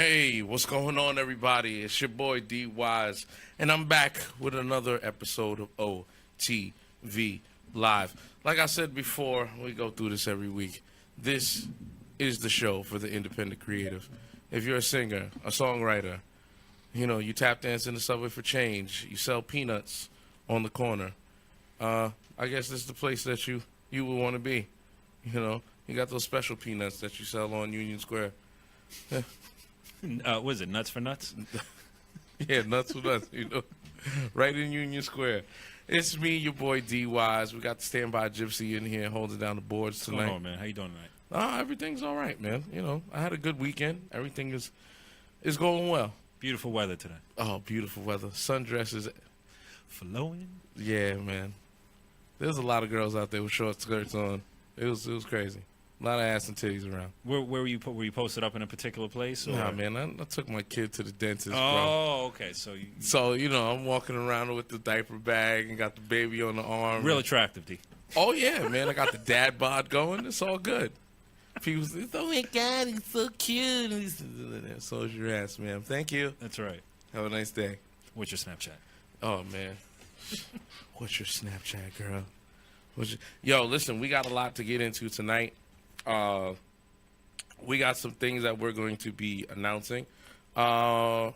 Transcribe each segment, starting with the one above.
Hey, what's going on, everybody? It's your boy D Wise, and I'm back with another episode of OTV Live. Like I said before, we go through this every week. This is the show for the independent creative. If you're a singer, a songwriter, you tap dance in the subway for change, you sell peanuts on the corner, I guess this is the place that you would want to be. You got those special peanuts that you sell on Union Square. What is it, Nuts for Nuts? Yeah, Nuts for Nuts, right in Union Square. It's me, your boy D Wise. We got the standby gypsy in here holding down the boards tonight. What's going on, man? How you doing tonight? Everything's all right, man. I had a good weekend. Everything is going well. Beautiful weather today. Oh, beautiful weather. Sundress is flowing. Yeah, man. There's a lot of girls out there with short skirts on. It was crazy. A lot of ass and titties around. Where were you? Were you posted up in a particular place? Or? Nah, man. I took my kid to the dentist. Oh, okay. So I'm walking around with the diaper bag and got the baby on the arm. Real attractive, D. Oh yeah, man. I got the dad bod going. It's all good. People say, "Oh my God, he's so cute." So is your ass, man. Thank you. That's right. Have a nice day. What's your Snapchat? Oh man. What's your Snapchat, girl? Yo, listen, we got a lot to get into tonight. We got some things that we're going to be announcing. There's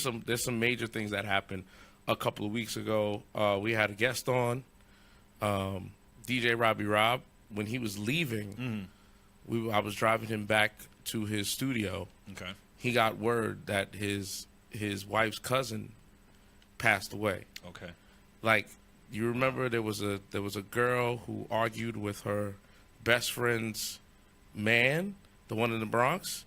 some major things that happened a couple of weeks ago. We had a guest on, DJ Robbie Rob. When he was leaving, I was driving him back to his studio. Okay. He got word that his wife's cousin passed away. Okay. Like, you remember there was a girl who argued with her best friend's man, the one in the Bronx.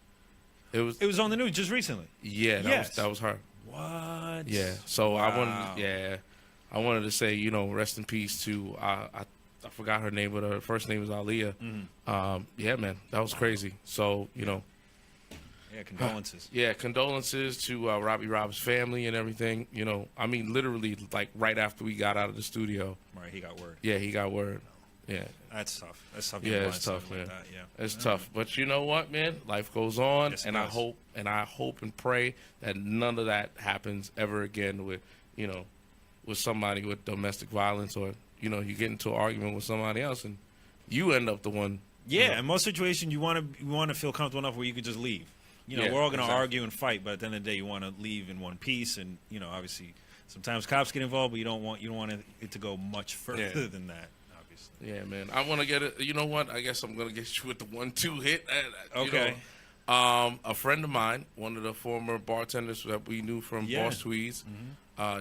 It was on the news just recently. Yeah, that was her. What? Yeah. So wow. I wanted to say, rest in peace to I forgot her name, but her first name is Aaliyah. Yeah, man, that was crazy. So Yeah, condolences. Condolences to Robbie Rob's family and everything. Literally, like right after we got out of the studio. Right, he got word. Yeah, he got word. Yeah. That's tough. Yeah, it's tough, man. Like that, yeah. It's tough. But you know what, man? Life goes on, yes, and I hope and pray that none of that happens ever again with somebody with domestic violence, or you get into an argument with somebody else and you end up the one. Yeah, in most situations you want to feel comfortable enough where you could just leave. We're all going to argue and fight, but at the end of the day, you want to leave in one piece. And obviously, sometimes cops get involved, but you don't want it to go much further than that. Yeah, man. I want to get it. You know what? I guess I'm going to get you with the 1-2 hit. Okay. A friend of mine, one of the former bartenders that we knew from Boss Tweeds,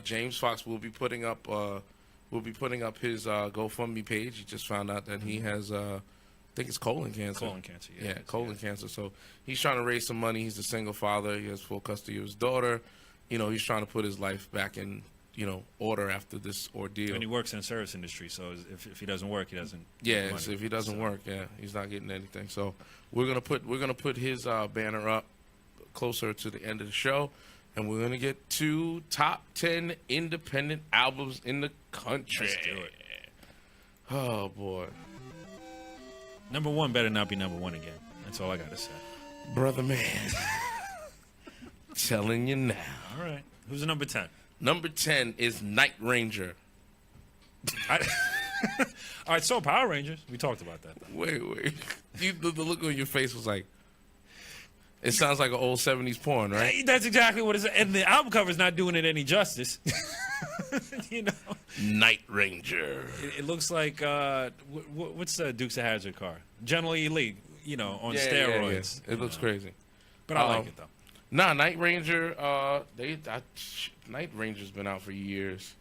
James Fox, will be putting up his GoFundMe page. He just found out that he has, I think it's colon cancer. Colon cancer, yeah. Yeah, colon cancer. So he's trying to raise some money. He's a single father. He has full custody of his daughter. He's trying to put his life back in order after this ordeal. And he works in the service industry, so if he doesn't work, he doesn't. Yeah, so if he doesn't work, he's not getting anything. So we're gonna put his banner up closer to the end of the show, and we're gonna get 2 top 10 independent albums in the country. Let's do it. Oh boy. Number 1 better not be number 1 again. That's all I gotta say. Brother man. Telling you now. All right. Who's the number 10? Number 10 is Night Ranger. All right, so Power Rangers. We talked about that, though. Wait. The look on your face was like, it sounds like an old 70s porn, right? That's exactly what it is. And the album cover is not doing it any justice. Night Ranger. It looks like, what's the Dukes of Hazzard car? General Elite, on steroids. Yeah. It looks crazy. But I like it, though. Nah, Night Ranger, Night Ranger's been out for years.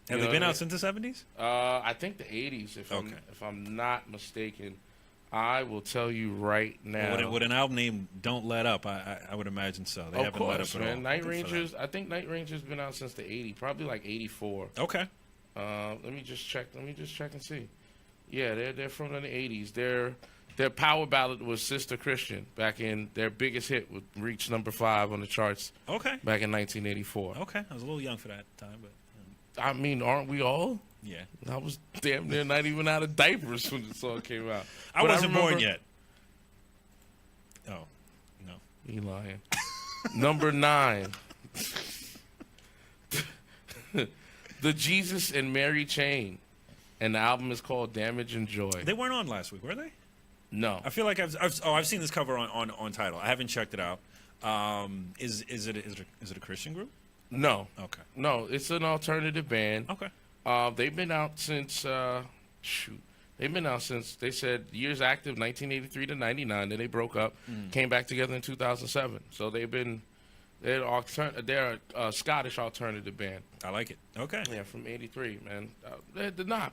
Have they been out since the 70s? I think the 80s, if I'm not mistaken. I will tell you right now. Well, with an album named Don't Let Up, I would imagine so. They haven't let up at all. Night Rangers, I think Night Ranger's been out since the 80s, probably like 84. Okay. Let me just check and see. Yeah, they're from the 80s. Their power ballad was Sister Christian back in their biggest hit, would reach number 5 on the charts. Okay. Back in 1984. Okay, I was a little young for that time, but. I mean, aren't we all? Yeah. I was damn near not even out of diapers when the song came out. I wasn't born yet. Oh, no. You lying. Number 9. The Jesus and Mary Chain. And the album is called Damage and Joy. They weren't on last week, were they? No. I feel like I've seen this cover on Tidal. I haven't checked it out. Is it a Christian group? No. Okay. No, it's an alternative band. Okay. They've been out since They've been out since, they said, years active, 1983 to 99. Then they broke up, came back together in 2007. So they're a Scottish alternative band. I like it. Okay. Yeah, from 83, man. They're not.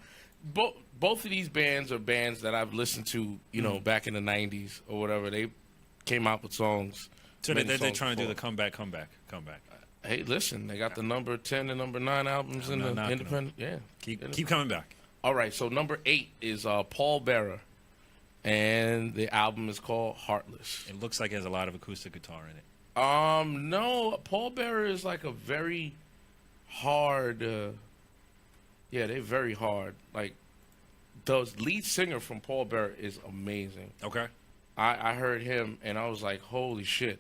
Both of these bands are bands that I've listened to, back in the 90s or whatever. They came out with songs. So they're trying to do the comeback. Hey, listen, they got the number 10 and number 9 albums in the independent. Yeah. Keep coming back. All right, so number 8 is Paul Bearer, and the album is called Heartless. It looks like it has a lot of acoustic guitar in it. No, Paul Bearer is like a very hard, they're very hard. Like, the lead singer from Paul Bearer is amazing. Okay. I heard him, and I was like, holy shit.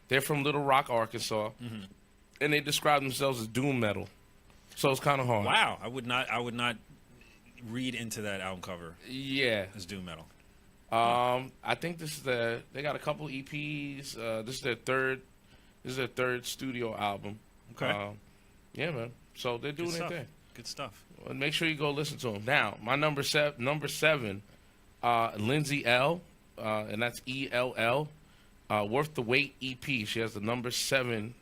They're from Little Rock, Arkansas, and they describe themselves as doom metal. So it's kind of hard. Wow, I would not read into that album cover. Yeah. As doom metal. I think they got a couple EPs. This is their third studio album. Okay. Yeah, man. So they're doing their thing. Good stuff. Well, make sure you go listen to them. Now, my number 7, Lindsay L, and that's ELL, Worth the Wait EP. She has the number 7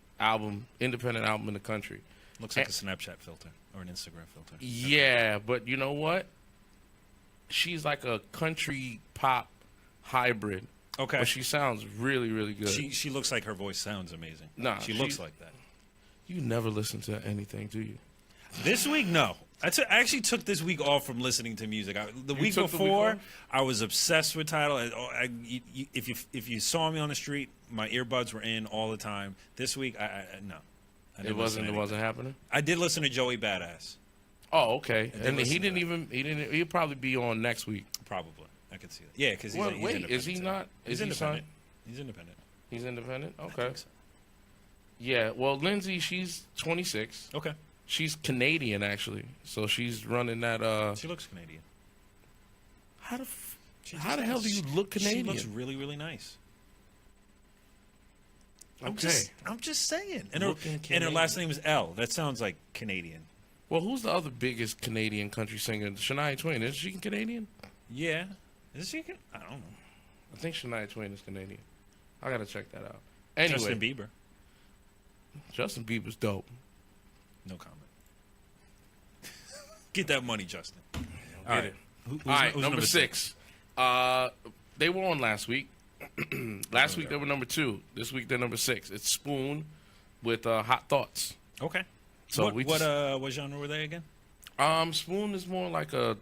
independent album in the country. Looks like a Snapchat filter or an Instagram filter. Yeah, but you know what? She's like a country pop hybrid. Okay. But she sounds really, really good. She looks like her voice sounds amazing. Nah, she looks like that. You never listen to anything, do you? This week, no. I actually took this week off from listening to music. The week before, I was obsessed with Tidal. If you saw me on the street, my earbuds were in all the time. This week, no. It wasn't happening? I did listen to Joey Badass. Oh, okay. And he'll probably be on next week. Probably. I could see that. Yeah, because he's independent. Is he not? He's independent. He's independent. He's independent? Okay. I think so. Yeah, well, Lindsay, she's 26. Okay. She's Canadian, actually. So she's running that. She looks Canadian. How the hell do you look Canadian? She looks really, really nice. Okay. I'm just saying. And her last name is L. That sounds like Canadian. Well, who's the other biggest Canadian country singer? Shania Twain. Is she Canadian? Yeah. Is she? I don't know. I think Shania Twain is Canadian. I gotta check that out. Anyway, Justin Bieber. Justin Bieber's dope. No comment. Get that money, Justin. All right. All right, number 6. They were on last week. Last week they were number 2. This week they're number 6. It's Spoon with Hot Thoughts. Okay. So what genre were they again? Spoon is more like a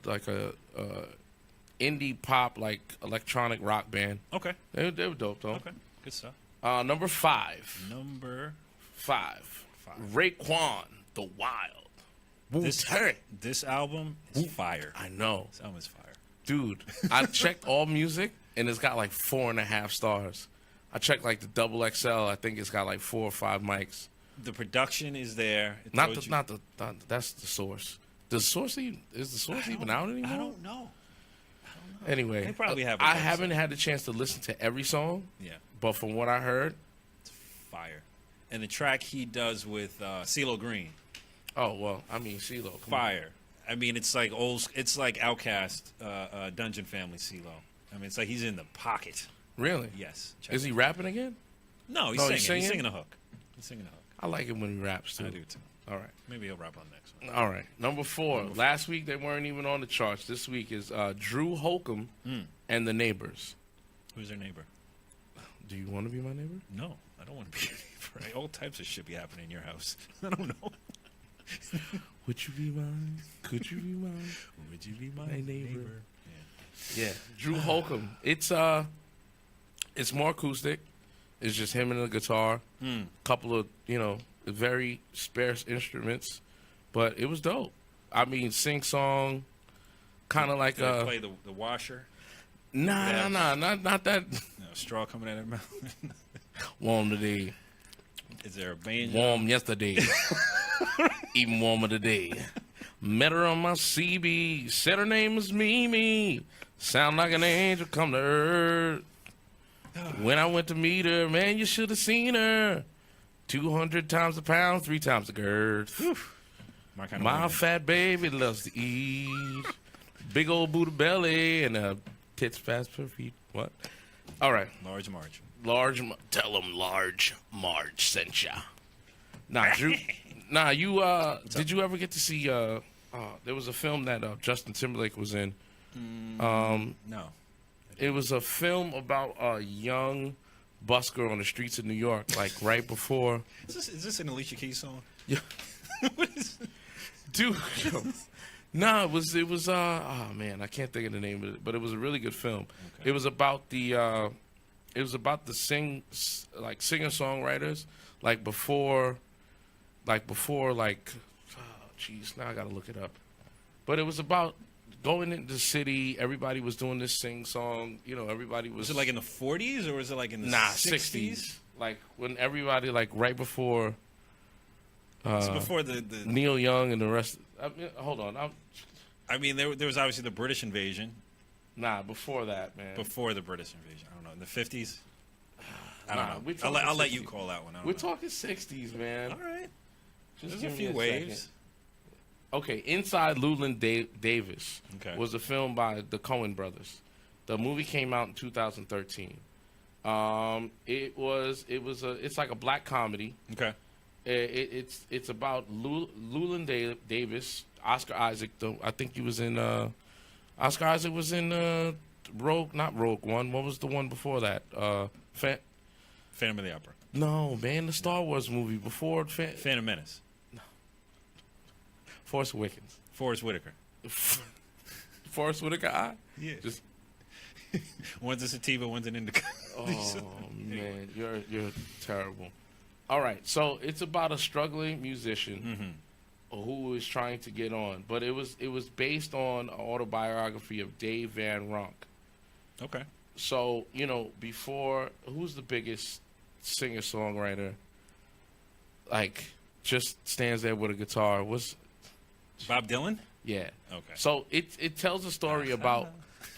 indie pop, like electronic rock band. Okay. They were dope though. Okay. Good stuff. Number 5. Number 5. Raekwon, The Wild. This album is fire. I know. This album is fire. Dude, I checked all music, and it's got like 4.5 stars. I checked like the double XL. I think it's got like 4 or 5 mics. The production is there. That's the Source. Is the Source even out anymore? I don't know. Anyway, they probably have. I haven't had the chance to listen to every song. Yeah. But from what I heard, it's fire. And the track he does with CeeLo Green. Oh well, I mean CeeLo. Fire. I mean, it's like Outkast, Dungeon Family CeeLo. I mean, it's like he's in the pocket. Really? Yes. Is he rapping again? No, he's singing. He's singing a hook. I like him when he raps too. I do too. All right. Maybe he'll rap on next one. All right. Number 4. Last week they weren't even on the charts. This week is Drew Holcomb and the Neighbors. Who's their neighbor? Do you want to be my neighbor? No, I don't want to be your neighbor. All types of shit be happening in your house. I don't know. Would you be mine? Could you be mine? Would you be my neighbor? Yeah. Drew Holcomb. It's more acoustic. It's just him and the guitar. Couple of very sparse instruments, but it was dope. I mean, sing song, kind of like play the washer. Nah, not that. No, straw coming out of her mouth. Warm today. Is there a banjo? Warm yesterday. Even warmer today. Met her on my CB. Said her name was Mimi. Sound like an angel come to earth. When I went to meet her, man, you should have seen her. 200 times the pound, 3 times the girth. My fat baby loves to eat. Big old booty belly and tits fast per feet. What? All right. Large Marge. Tell them Large Marge sent ya. Nah, Drew. Did you ever get to see? There was a film that Justin Timberlake was in. No. It was a film about a young busker on the streets of New York, like right before. Is this an Alicia Keys song? Yeah. What is it? Dude. No, it was. Oh man, I can't think of the name of it, but it was a really good film. Okay. It was about the singer-songwriters, before. Now I gotta look it up. But it was about going into the city. Everybody was doing this sing-song. Everybody was. Was it like in the 40s or was it like in the 60s? Like when everybody, right before. It's before the Neil Young and the rest. Hold on. There was obviously the British invasion. Nah, before that, man. Before the British invasion. I don't know. In the 50s? I don't know. I'll let you call that one. We're talking 60s, man. All right. Just There's a few waves. Second. Okay, Inside Llewellyn Davis was a film by the Coen brothers. The movie came out in 2013. It's like a black comedy. Okay. It's about Llewellyn Davis, Oscar Isaac. I think he was in. Oscar Isaac was in not Rogue One. What was the one before that? Phantom of the Opera. No, man, the Star Wars movie before Phantom Menace. No. Forrest Whitaker. Forrest Whitaker. Yeah. Just one's a sativa, one's an indica. Oh man, you're terrible. All right, so it's about a struggling musician who is trying to get on, but it was based on an autobiography of Dave Van Ronk. Okay. So before, who's the biggest singer-songwriter? Just stands there with a guitar. Was Bob Dylan? Yeah. Okay. So it tells a story about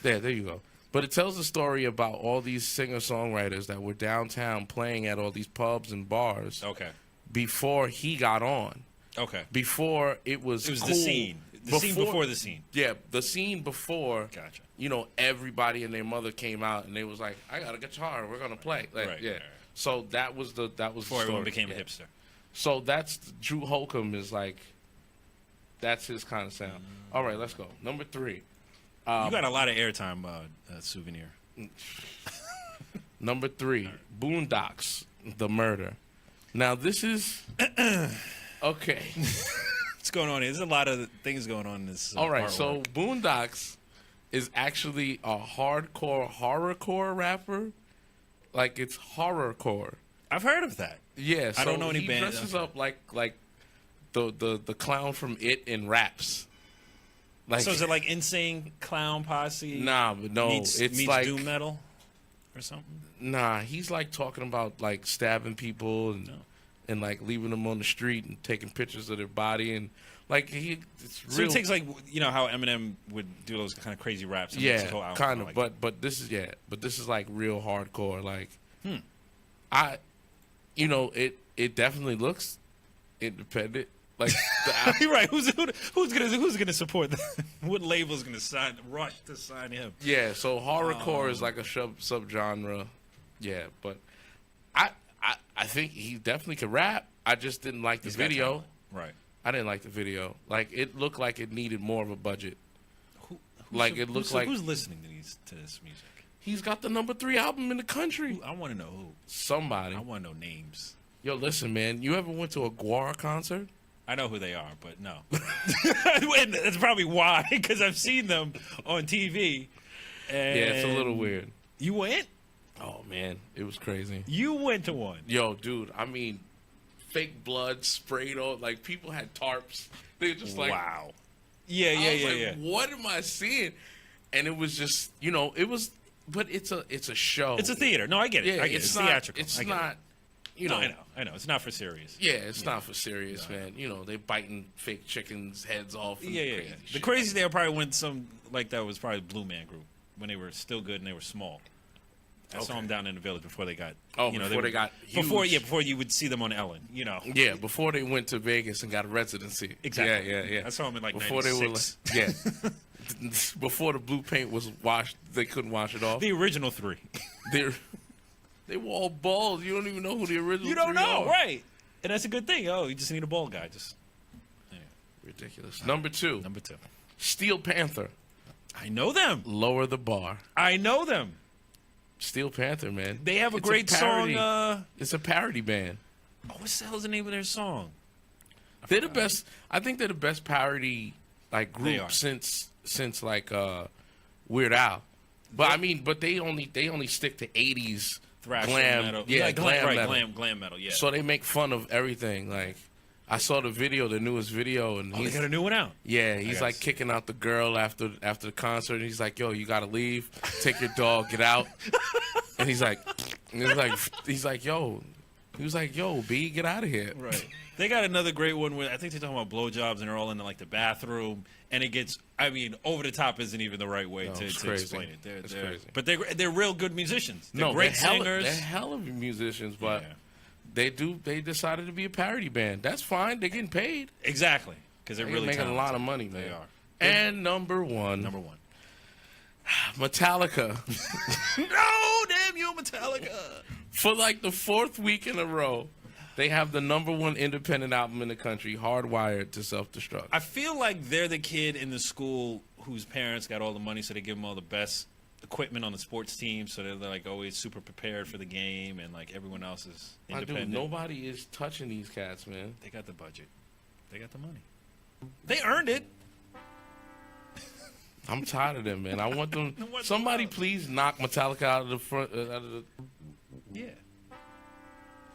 there you go. But it tells a story about all these singer-songwriters that were downtown playing at all these pubs and bars. Okay. Before he got on. Okay. Before it was cool. The scene. Scene before the scene. Yeah, the scene before. Gotcha. Everybody and their mother came out and they was like, "I got a guitar. We're gonna play." Right. Yeah. Right. So that was before the story. Everyone became a hipster. So that's Drew Holcomb is that's his kind of sound. All right, let's go. Number 3. You got a lot of airtime, Souvenir. Number 3, Boondocks, The Murder. Now this is okay. What's going on here? There's a lot of things going on in this. All right, artwork. so Boondocks is actually a hardcore horrorcore rapper. It's horrorcore. I've heard of that. Yeah, so I don't know any he bands. Dresses up like the clown from It and raps. So is it like Insane Clown Posse? Nah, but no, meets like doom metal or something. Nah, he's talking about stabbing people and leaving them on the street and taking pictures of their body and it's real. So it takes how Eminem would do those kind of crazy raps. And yeah, his whole album kind of. But this is real hardcore. It definitely looks independent. You're right. Who's gonna support that? What label's gonna rush to sign him? Yeah. So horrorcore is like a subgenre. Yeah, but I think he definitely could rap. I just didn't like the video. Right. I didn't like the video. It looked like it needed more of a budget. Who's listening to this music? He's got the number 3 album in the country. I want to know who. Somebody. I want to know names. Yo, listen, man. You ever went to a Guar concert? I know who they are, but no. That's probably why, because I've seen them on TV. And yeah, it's a little weird. You went? Oh, man. It was crazy. You went to one? Yo, dude. I mean, fake blood sprayed on. People had tarps. They were just wow. Yeah. What am I seeing? And it was just, it was but it's a show. It's a theater. No, I get it. Yeah, I get it. It's theatrical. It's not. You know, I know. It's not for serious. Yeah, it's not for serious, man. You know, they biting fake chickens' heads off. And Yeah. The craziest thing probably when some like that was probably Blue Man Group when they were still good and they were small. I saw them down in the Village before they got. Before they got huge. Before you would see them on Ellen. You know. Yeah, before they went to Vegas and got a residency. Exactly. Yeah. I saw them in like before 96. They were like, before the blue paint was washed, they couldn't wash it off. The original three. They were all bald. You don't even know who the original. You don't three know, are. Right? And that's a good thing. Oh, you just need a bald guy. Ridiculous. Number two. Steel Panther. I know them. Lower the bar. I know them. Steel Panther, man. They have a great song. It's a parody band. Oh, what the hell is the name of their song? They're the best. I think they're the best parody like group since like Weird Al. But I mean, they only stick to 80s thrash glam metal. Yeah, glam metal. Glam metal. Yeah. So they make fun of everything. Like I saw the newest video, and they got a new one out. Yeah, he's like kicking out the girl after the concert. And he's like, "Yo, you gotta leave. Take your dog. Get out." And he's like, "Yo." He was like, "Yo, B, get out of here." Right. They got another great one where I think they're talking about blowjobs and they're all in like the bathroom, and it gets. I mean, over the top isn't even the right way to explain it. It's crazy. But they're real good musicians. They're great singers. They're hell of musicians, but they decided to be a parody band. That's fine. They're getting paid. Exactly, because they're really making talented. a lot of money, man. They are. And number one, Metallica. No, damn you, Metallica. For like the fourth week in a row, they have the number one independent album in the country, Hardwired to Self-Destruct. I feel like they're the kid in the school whose parents got all the money, so they give them all the best equipment on the sports team, so they're like always super prepared for the game, and like everyone else is independent. Dude, nobody is touching these cats, man. They got the budget. They got the money. They earned it. I'm tired of them, man. I want them. Somebody please knock Metallica out of the front. Yeah.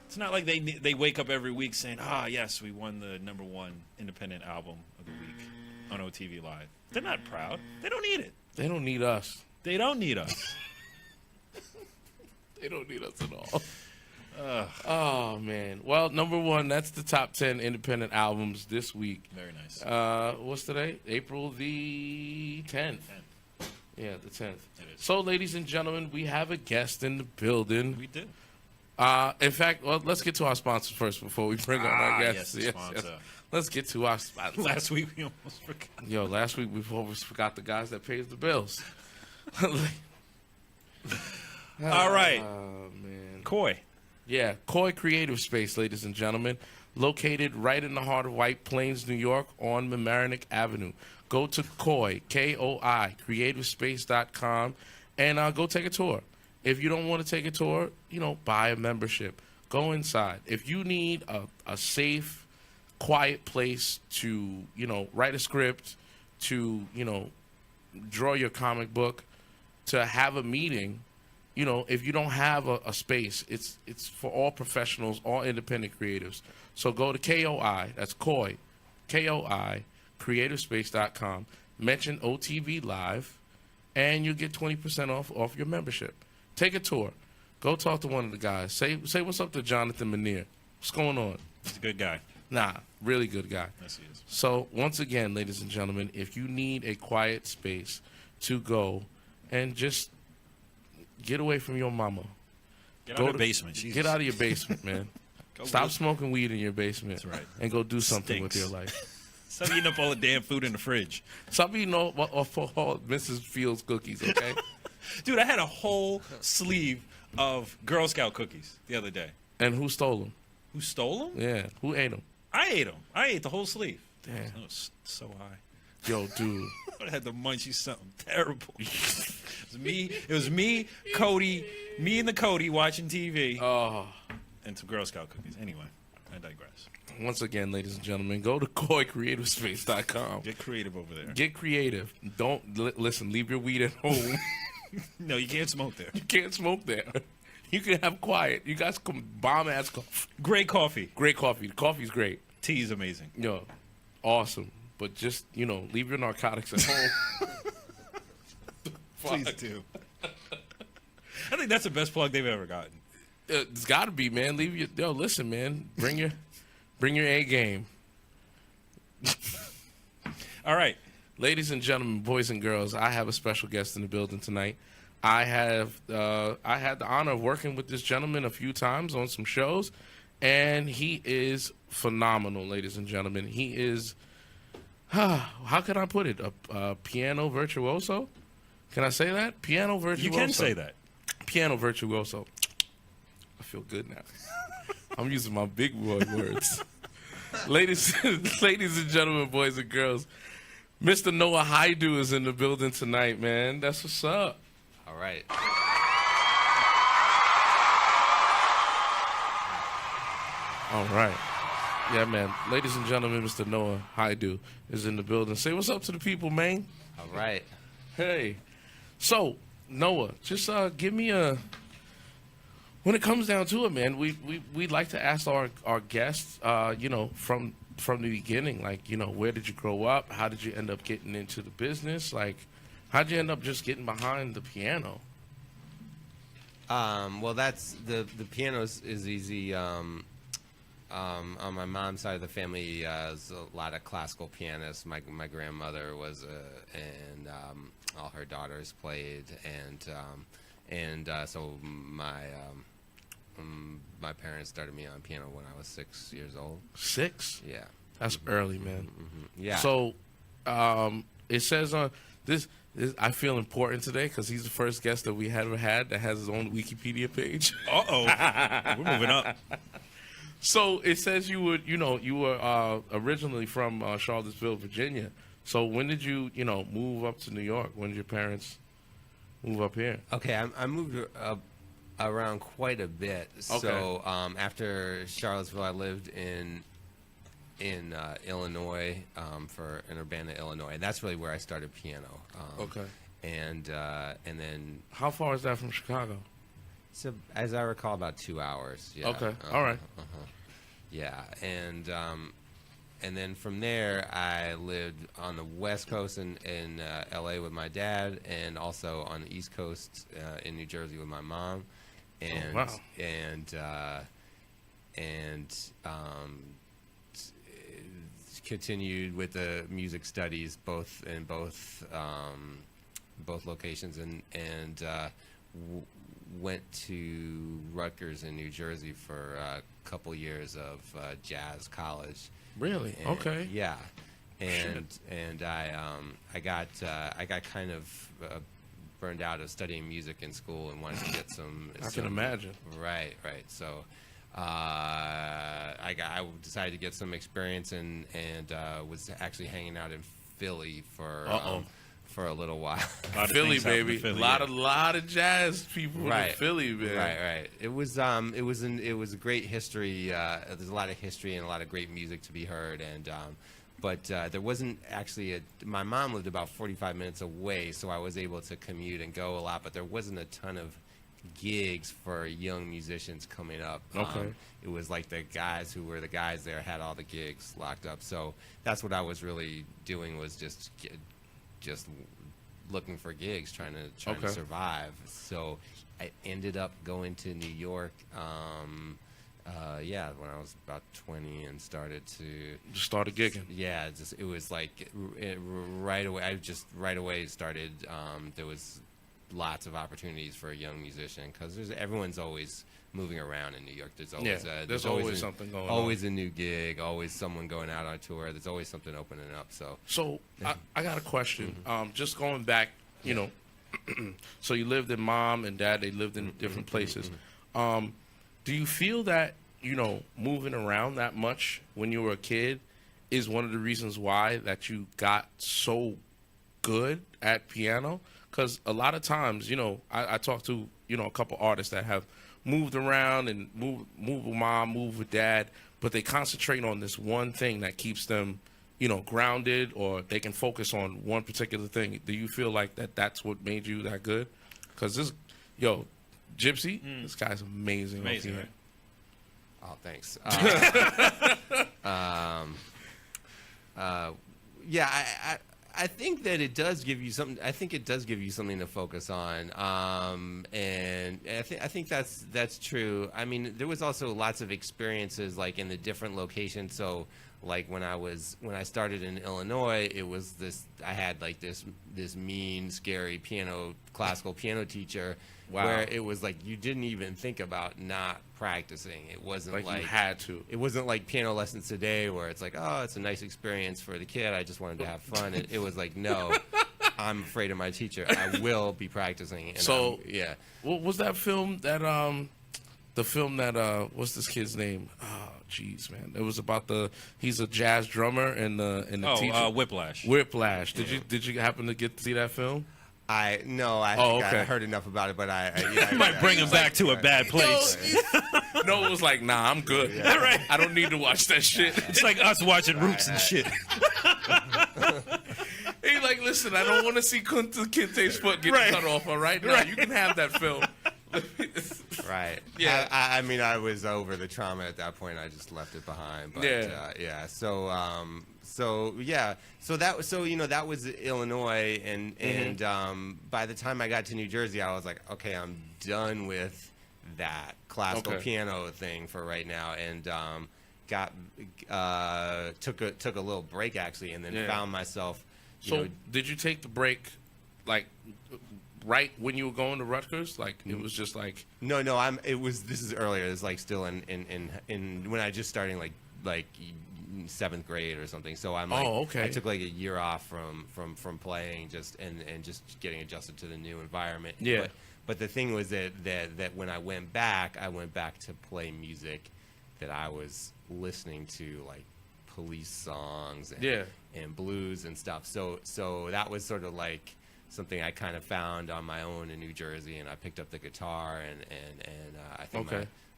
It's not like they wake up every week saying, yes, we won the number one independent album of the week on OTV Live. They're not proud. They don't need it. They don't need us. They don't need us. They don't need us at all. Oh, man. Well, number one, that's the top 10 independent albums this week. Very nice. What's today? April the 10th. Yeah, the 10th. So, ladies and gentlemen, we have a guest in the building. We do. In fact, well, let's get to our sponsors first before we bring on our guests. Yes. Let's get to our sponsors. Last week we almost forgot. Yo, last week we almost forgot the guys that pays the bills. All right. Oh, man. Koi. Yeah, Koi Creative Space, ladies and gentlemen. Located right in the heart of White Plains, New York on Mamaroneck Avenue. Go to Koi, K-O-I, creativespace.com, and go take a tour. If you don't want to take a tour, buy a membership. Go inside. If you need a safe, quiet place to, write a script, to, draw your comic book, to have a meeting, if you don't have a space, it's for all professionals, all independent creatives. So go to KOI, that's Koi, K-O-I, creativespace.com, mention OTV Live, and you'll get 20% off your membership. Take a tour. Go talk to one of the guys. Say what's up to Jonathan Manier. What's going on? He's a good guy. Nah, really good guy. Yes, he is. So, once again, ladies and gentlemen, if you need a quiet space to go and just get away from your mama. Get out of the basement. Jesus. Get out of your basement, man. Stop smoking weed in your basement. That's right. And go do something with your life. Stop eating up all the damn food in the fridge. Stop eating all Mrs. Fields cookies, okay? Dude, I had a whole sleeve of Girl Scout cookies the other day. And who stole them? Who stole them? Yeah, who ate them? I ate them. I ate the whole sleeve. Damn. That was so high. Yo, dude. I had the munchies, something terrible. It was me, Cody, me and the Cody watching TV. Oh. And some Girl Scout cookies. Anyway, I digress. Once again, ladies and gentlemen, go to KoiCreativespace.com. Get creative over there. Get creative. Don't listen. Leave your weed at home. No, you can't smoke there. You can't smoke there. You can have quiet. You guys can bomb ass coffee. Great coffee. Great coffee. The coffee's great. Tea is amazing. Yo, awesome. But just leave your narcotics at home. Please do. I think that's the best plug they've ever gotten. It's got to be, man. Listen, man. Bring your A game. All right. Ladies and gentlemen, boys and girls, I have a special guest in the building tonight. I had the honor of working with this gentleman a few times on some shows, and he is phenomenal, ladies and gentlemen. He is, how can I put it, a piano virtuoso? Can I say that? Piano virtuoso. You can say that. Piano virtuoso. I feel good now. I'm using my big boy words. Ladies and gentlemen, boys and girls, Mr. Noah Haidu is in the building tonight, man. That's what's up. All right. All right. Yeah, man. Ladies and gentlemen, Mr. Noah Haidu is in the building. Say what's up to the people, man. All right. Hey. So, Noah, just give me a... When it comes down to it, man, we'd like to ask our guests, from the beginning, like, where did you grow up? How did you end up getting into the business? Like, how'd you end up just getting behind the piano? Well, that's the piano is easy. On my mom's side of the family, there's a lot of classical pianists. My grandmother was, and all her daughters played, and so my parents started me on piano when I was 6 years old. 6? Yeah. That's early, man. Yeah. So, it says on this, I feel important today because he's the first guest that we ever had that has his own Wikipedia page. Uh-oh. We're moving up. So it says you were originally from Charlottesville, Virginia. So when did you move up to New York? When did your parents move up here? Okay, I moved around quite a bit. Okay. So after Charlottesville, I lived in Illinois, in Urbana, Illinois, and that's really where I started piano. Okay. And then how far is that from Chicago? So as I recall, about 2 hours. Yeah. Okay. All right. Yeah, and then from there, I lived on the West Coast in L.A. with my dad, and also on the East Coast in New Jersey with my mom. And wow. Continued with the music studies both locations, and went to Rutgers in New Jersey for a couple years of jazz college. Really? And, okay. Yeah, and I got kind of burned out of studying music in school and wanted to get some. I can imagine. Right. So I decided to get some experience and was actually hanging out in Philly for a little while. Philly, baby. Philly, a lot of jazz people in Philly, man. Right. It was a great history. There's a lot of history and a lot of great music to be heard, but there wasn't actually my mom lived about 45 minutes away, so I was able to commute and go a lot, but there wasn't a ton of gigs for young musicians coming up. Okay. It was like the guys who were the guys there had all the gigs locked up. So that's what I was really doing, was just looking for gigs, trying to survive. So I ended up going to New York. When I was about 20 and started gigging. Yeah, it was like right away. I just right away started. There was lots of opportunities for a young musician because everyone's always moving around in New York. There's always something going on. Always a new gig. Always someone going out on tour. There's always something opening up. So I got a question. Just going back, so you lived in mom and dad. They lived in different places. Do you feel that moving around that much when you were a kid is one of the reasons why that you got so good at piano? Because a lot of times, I talk to, a couple artists that have moved around and move with mom, move with dad, but they concentrate on this one thing that keeps them, grounded, or they can focus on one particular thing. Do you feel like that's what made you that good? Because Gypsy, this guy's amazing. Amazing, right? Oh, thanks. I think that it does give you something. I think it does give you something to focus on, and I think that's true. I mean, there was also lots of experiences like in the different locations. So, like when I started in Illinois, it was this. I had like this mean, scary classical piano teacher. Wow. Where it was like you didn't even think about not practicing. It wasn't like you had to. It wasn't like piano lessons today where it's like, oh, it's a nice experience for the kid. I just wanted to have fun. It was like, no, I'm afraid of my teacher. I will be practicing. And So yeah. What was that film that the film that what's this kid's name? Oh, jeez, man. It was about he's a jazz drummer and the teacher. Whiplash. Whiplash. Did you happen to get to see that film? I think I heard enough about it, but I might bring him back to a bad place. No, it was like, nah, I'm good. Yeah. Right. I don't need to watch that shit. It's like us watching Roots and shit. He's like, listen, I don't want to see Kunta Kinte's foot get cut off. All right, now you can have that film. Right. Yeah. I mean, I was over the trauma at that point. I just left it behind. But, yeah. So that was Illinois, and by the time I got to New Jersey, I was like, okay, I'm done with that classical piano thing for right now, and took a little break actually, and then found myself. Did you take the break, like? Right when you were going to Rutgers, like it was just like no. This is earlier. It was like still in when I just starting like 7th grade or something. So I'm like, I took like a year off from playing just and just getting adjusted to the new environment. Yeah. But the thing was that when I went back to play music that I was listening to, like Police songs and blues and stuff. So that was sort of like something I kind of found on my own in New Jersey, and I picked up the guitar, and I think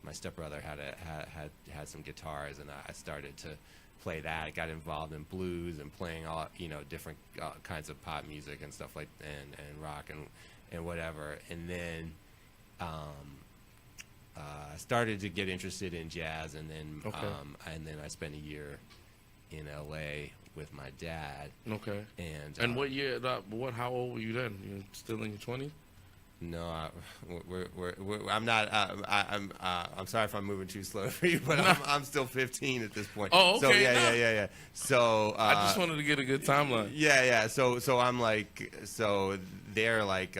my stepbrother had some guitars, and I started to play that. I got involved in blues and playing all different kinds of pop music and stuff like and rock and whatever, and then I started to get interested in jazz, and then I spent a year in LA with my dad. Okay. And what year? How old were you then? You still in your 20s? No, I'm not. I'm sorry if I'm moving too slow for you, but I'm still 15 at this point. Oh, okay. So yeah. So I just wanted to get a good timeline. Yeah. So I'm like, so they're like,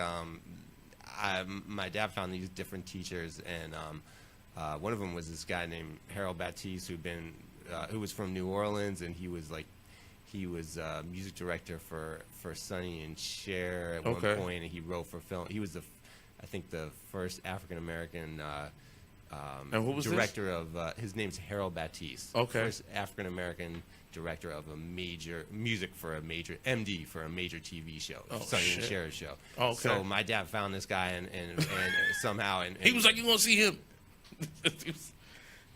my dad found these different teachers, and one of them was this guy named Harold Batiste, who was from New Orleans, and he was music director for Sonny and Cher at one point, and he wrote for film. He was I think the first African American and who was director of. His name's Harold Batiste. Okay. First African American director of a major MD for a major TV show, Sonny and Cher's show. Okay. So my dad found this guy and somehow and he was like, "You want to see him?"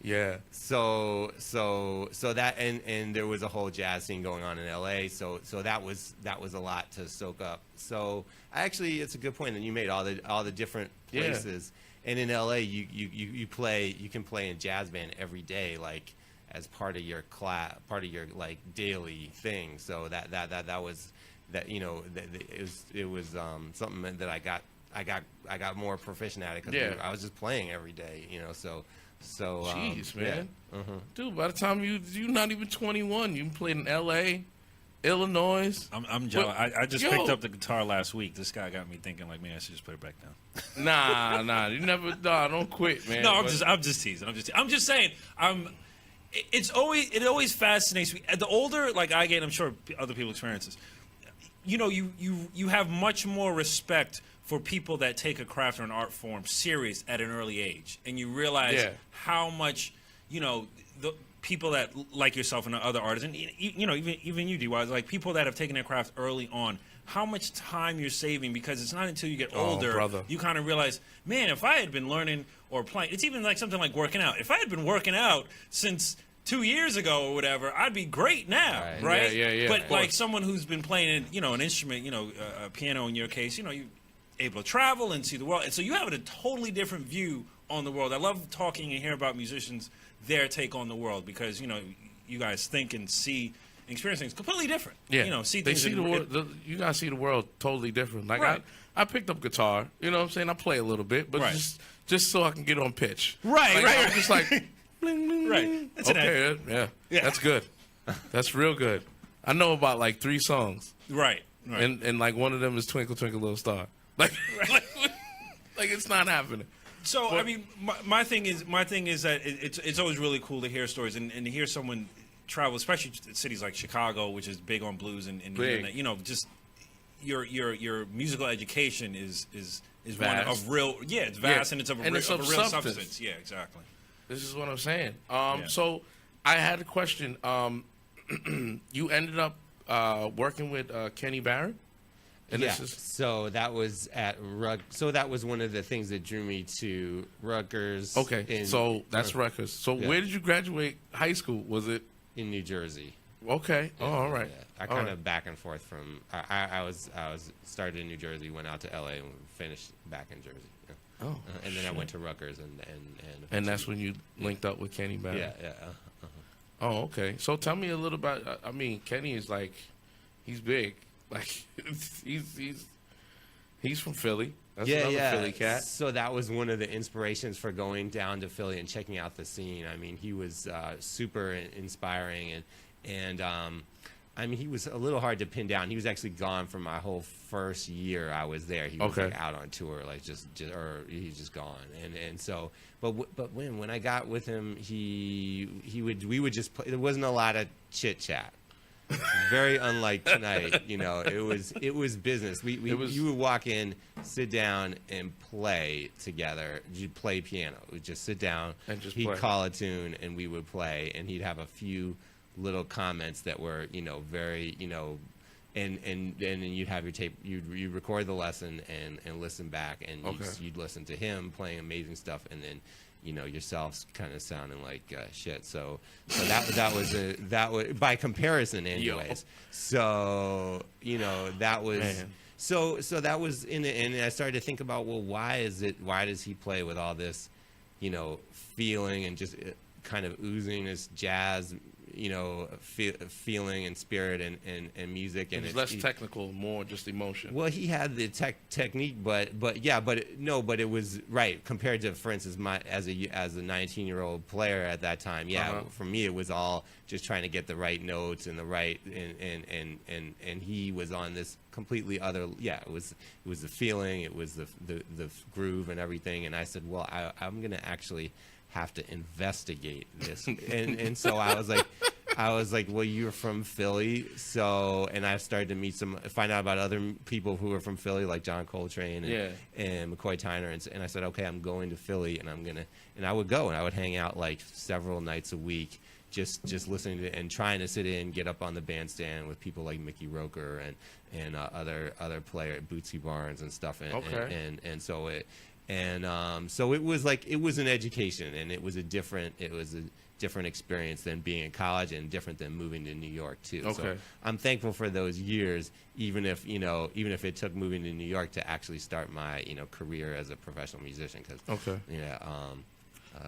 Yeah. So that and there was a whole jazz scene going on in LA. So that was a lot to soak up. So it's a good point that you made, all the different places. And in LA you can play in jazz band every day, like as part of your like daily thing. So that was it was something that I got more proficient at it because I was just playing every day, So jeez, man. Yeah. Dude, by the time you're not even 21, you played in L.A., Illinois. I'm jealous. I just picked up the guitar last week. This guy got me thinking, like, man, I should just put it back down. Nah, you never. Nah, don't quit, man. No, I'm just teasing. I'm just saying. It always fascinates me. The older, like I get, I'm sure other people experience this. You have much more respect for people that take a craft or an art form serious at an early age, and you realize how much the people that like yourself and other artists, and even you, DY, like people that have taken their craft early on, how much time you're saving, because it's not until you get older you kind of realize, man, if I had been learning or playing, it's even like something like working out. If I had been working out since 2 years ago or whatever, I'd be great now, right? Yeah. But like someone who's been playing, an instrument, a piano in your case, you're able to travel and see the world, and so you have a totally different view on the world. I love talking and hear about musicians, their take on the world, because you guys think and see experience things completely different. Yeah, You know, see they things. see the world. You gotta see the world totally different. Like Right. I picked up guitar. You know what I'm saying? I play a little bit, but Right. just so I can get on pitch. Right, Like, right. I'm just like, bling, bling, Right. bling. That's an Okay, yeah, that's good. That's real good. I know about like 3 songs, Right. Right. and like one of them is Twinkle Twinkle Little Star. Like, like it's not happening. So I mean, my thing is that it's always really cool to hear stories and to hear someone travel, especially to cities like Chicago, which is big on blues and Big. you know, just your musical education is one Vast. of real. Yeah, it's vast and it's of a, And real, it's of of a real substance. substance. Yeah, exactly. This is what I'm saying. Yeah. So I had a question. You ended up working with Kenny Barron, and Yeah. this is So that was at So that was one of the things that drew me to Rutgers. okay. So that's Rutgers. So Yeah. where did you graduate high school? Was it in New Jersey. okay? Oh, all right. Yeah. I All kind right. of back and forth from. I was started in New Jersey, went out to LA, and finished back in Jersey. Yeah. Oh, And then I shit. went to Rutgers, and And that's when you linked up with Kenny Barron. yeah, yeah. Oh, okay. So tell me a little about. I mean, Kenny is like, he's big. Like he's from Philly. That's another Philly cat. So that was one of the inspirations for going down to Philly and checking out the scene. I mean, he was super inspiring, and I mean, he was a little hard to pin down. He was actually gone for my whole first year I was there. He was Okay. like out on tour, like just or he's just gone. And so, but when I got with him, we would just play. There wasn't a lot of chit chat. Very unlike tonight, you know. It was business. You would walk in, sit down, and play together. You'd play piano. We'd just sit down. And just he'd play. call a tune, and we would play. And he'd have a few little comments that were, you know, very, you know, and then you'd have your tape. You'd record the lesson and listen back, and Okay. you'd listen to him playing amazing stuff, and then, you know, yourself kind of sounding like shit. So that was by comparison, anyways. So, you know, that was. Man. So that was in it, and I started to think about, well, why does he play with all this, you know, feeling and just kind of oozing this jazz, you know, feeling and spirit and music, and It was less technical, more just emotion. well, he had the technique, but it was right compared to, for instance, as a 19-year-old player at that time. Yeah, Uh-huh. for me, it was all just trying to get the right notes and the right and he was on this completely other. Yeah, it was the feeling, it was the groove and everything. And I said, well, I'm gonna actually have to investigate this, and so I was like, well, you're from Philly, so, and I started to find out about other people who were from Philly, like John Coltrane and McCoy Tyner, and I said, okay, I'm going to Philly, and I would go, and I would hang out like several nights a week, just listening to and trying to sit in, get up on the bandstand with people like Mickey Roker and other player, Bootsy Barnes and stuff, and so it. And so it was an education, and it was a different experience than being in college, and different than moving to New York too. Okay. So I'm thankful for those years, even if it took moving to New York to actually start my, you know, career as a professional musician. Okay. Yeah.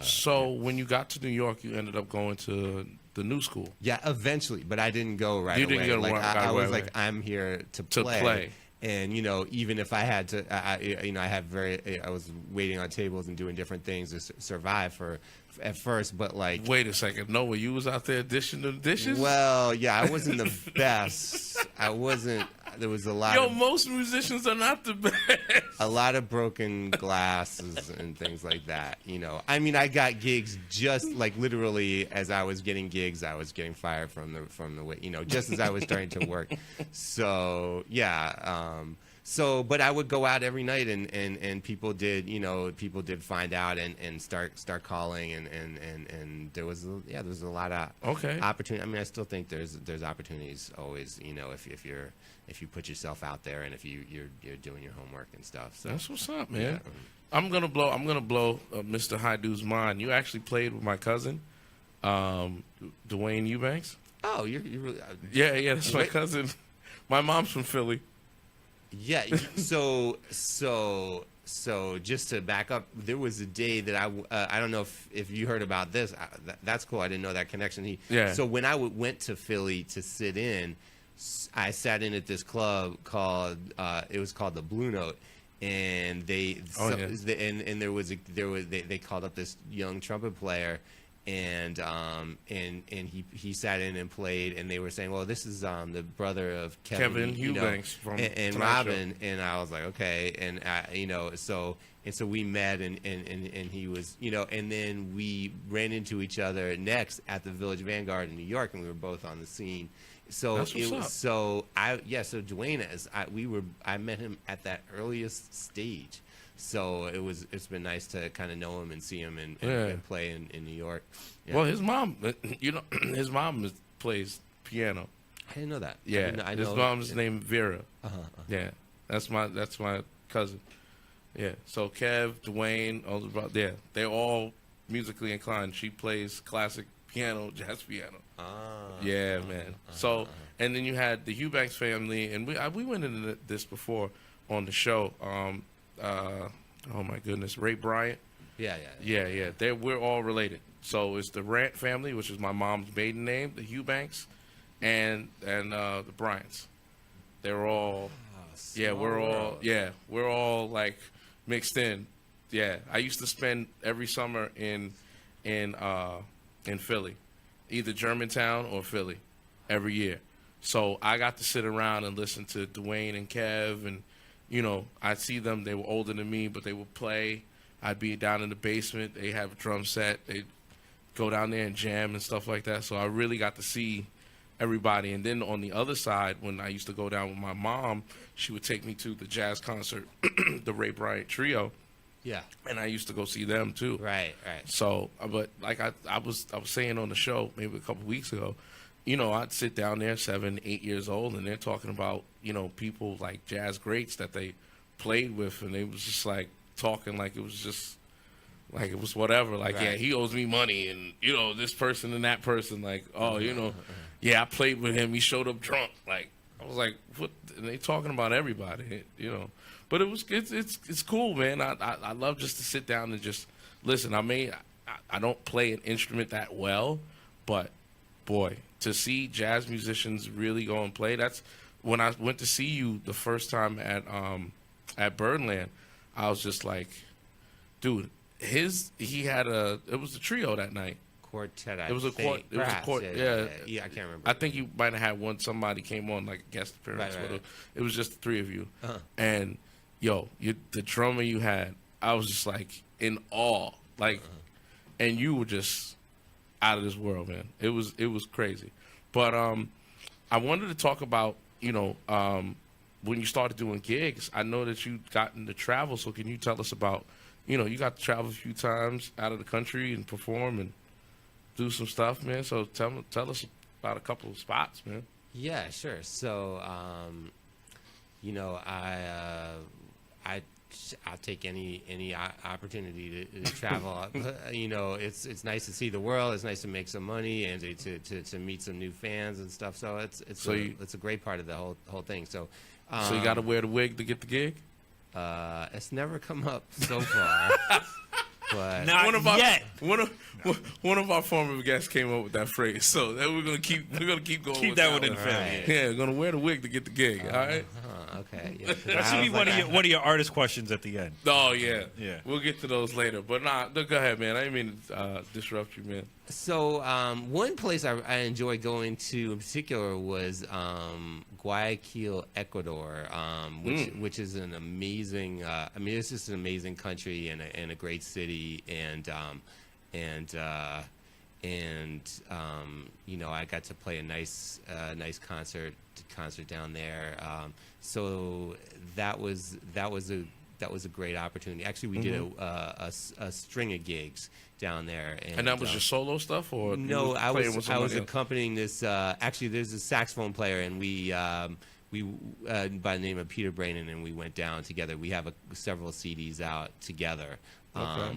So when you got to New York, you ended up going to the new school. Yeah, eventually, but I didn't go right away. You didn't go like, right I was away. like, I'm here to To play. And, you know, even if I had to, I was waiting on tables and doing different things to survive at first, but like. Wait a second, Noah, you was out there dishing the dishes? Well, yeah, I wasn't the best. I wasn't. There was a lot. Yo, most musicians are not the best. A lot of broken glasses and things like that. You know, I mean, I got gigs just like literally as I was getting gigs, I was getting fired from the you know, just as I was starting to work. So yeah. But I would go out every night, and people did find out and start calling, and there was a lot of opportunity. I mean, I still think there's opportunities always, you know, if you put yourself out there, and if you're doing your homework and stuff. So That's what's up, man. Yeah. I'm gonna blow Mr. Haidu's mind. You actually played with my cousin, Dwayne Eubanks. Oh, you're really Yeah, that's my cousin. My mom's from Philly. Yeah, so So just to back up, there was a day that I don't know if you heard about this. That's cool. I didn't know that connection. So when I went to Philly to sit in, I sat in at this club called it was called the Blue Note, and they called up this young trumpet player. And he sat in and played, and they were saying, well, this is the brother of Kevin Eubanks from and Robin, and I was like, okay, and so we met, and he was, and then we ran into each other next at the Village Vanguard in New York, and we were both on the scene. So Dwayne, I met him at that earliest stage. So it's been nice to kind of know him and see him and play in New York. Yeah. Well, his mom, his mom plays piano. I didn't know that. Yeah, his mom's named Vera. Yeah, that's my cousin. Yeah, so Kev, Dwayne, all the they're all musically inclined. She plays classic piano, jazz piano. Yeah, man. So and then you had the Eubanks family, and we went into this before on the show. Oh my goodness, Ray Bryant. Yeah. We're all related. So it's the Rant family, which is my mom's maiden name, the Eubanks, and the Bryants. They're all. We're all like mixed in. Yeah, I used to spend every summer in Philly, either Germantown or Philly, every year. So I got to sit around and listen to Dwayne and Kev and. I'd see them. They were older than me, but they would play. I'd be down in the basement. They have a drum set. They'd go down there and jam and stuff like that. So I really got to see everybody. And then on the other side, when I used to go down with my mom, she would take me to the jazz concert, the Ray Bryant Trio. Yeah. And I used to go see them, too. Right. So, but like I was saying on the show maybe a couple weeks ago, I'd sit down there 7, 8 years old, and they're talking about, people like jazz greats that they played with, and they was just like talking like it was just like it was whatever. Like, yeah, he owes me money, and this person and that person, like, I played with him. He showed up drunk. Like, I was like, what? And they talking about everybody, But it's cool, man. I love just to sit down and just listen. I don't play an instrument that well, but boy, to see jazz musicians really go and play, that's when I went to see you the first time at Birdland. I was just like, dude, it was a trio that night. Quartet. It was a quartet. Yeah, I can't remember. I think you might have had somebody came on like a guest appearance. Right. It was just the three of you, and the drummer you had, I was just like in awe, like, and you were just out of this world, man. It was crazy. But I wanted to talk about when you started doing gigs. I know that you got into travel, so can you tell us about you got to travel a few times out of the country and perform and do some stuff, man. So tell us about a couple of spots, man. Yeah, sure. So I'll take any opportunity to travel. It's nice to see the world. It's nice to make some money and to meet some new fans and stuff. So it's a great part of the whole thing. So you got to wear the wig to get the gig. It's never come up so far. But not yet. One of our former guests came up with that phrase, so that we're gonna keep going. Keep with that one in the family. Yeah, we're gonna wear the wig to get the gig. All right. Okay. Yeah, that should be one of your artist questions at the end. Oh yeah. We'll get to those later. But go ahead, man. I didn't mean to disrupt you, man. So one place I enjoyed going to in particular was Guayaquil, Ecuador, which is an amazing. It's just an amazing country and a great city, and I got to play a nice concert down there. So that was a great opportunity. Actually, we did a string of gigs down there. And that was your solo stuff, or no? I was accompanying this. Actually, there's a saxophone player, and we by the name of Peter Brainen, and we went down together. We have several CDs out together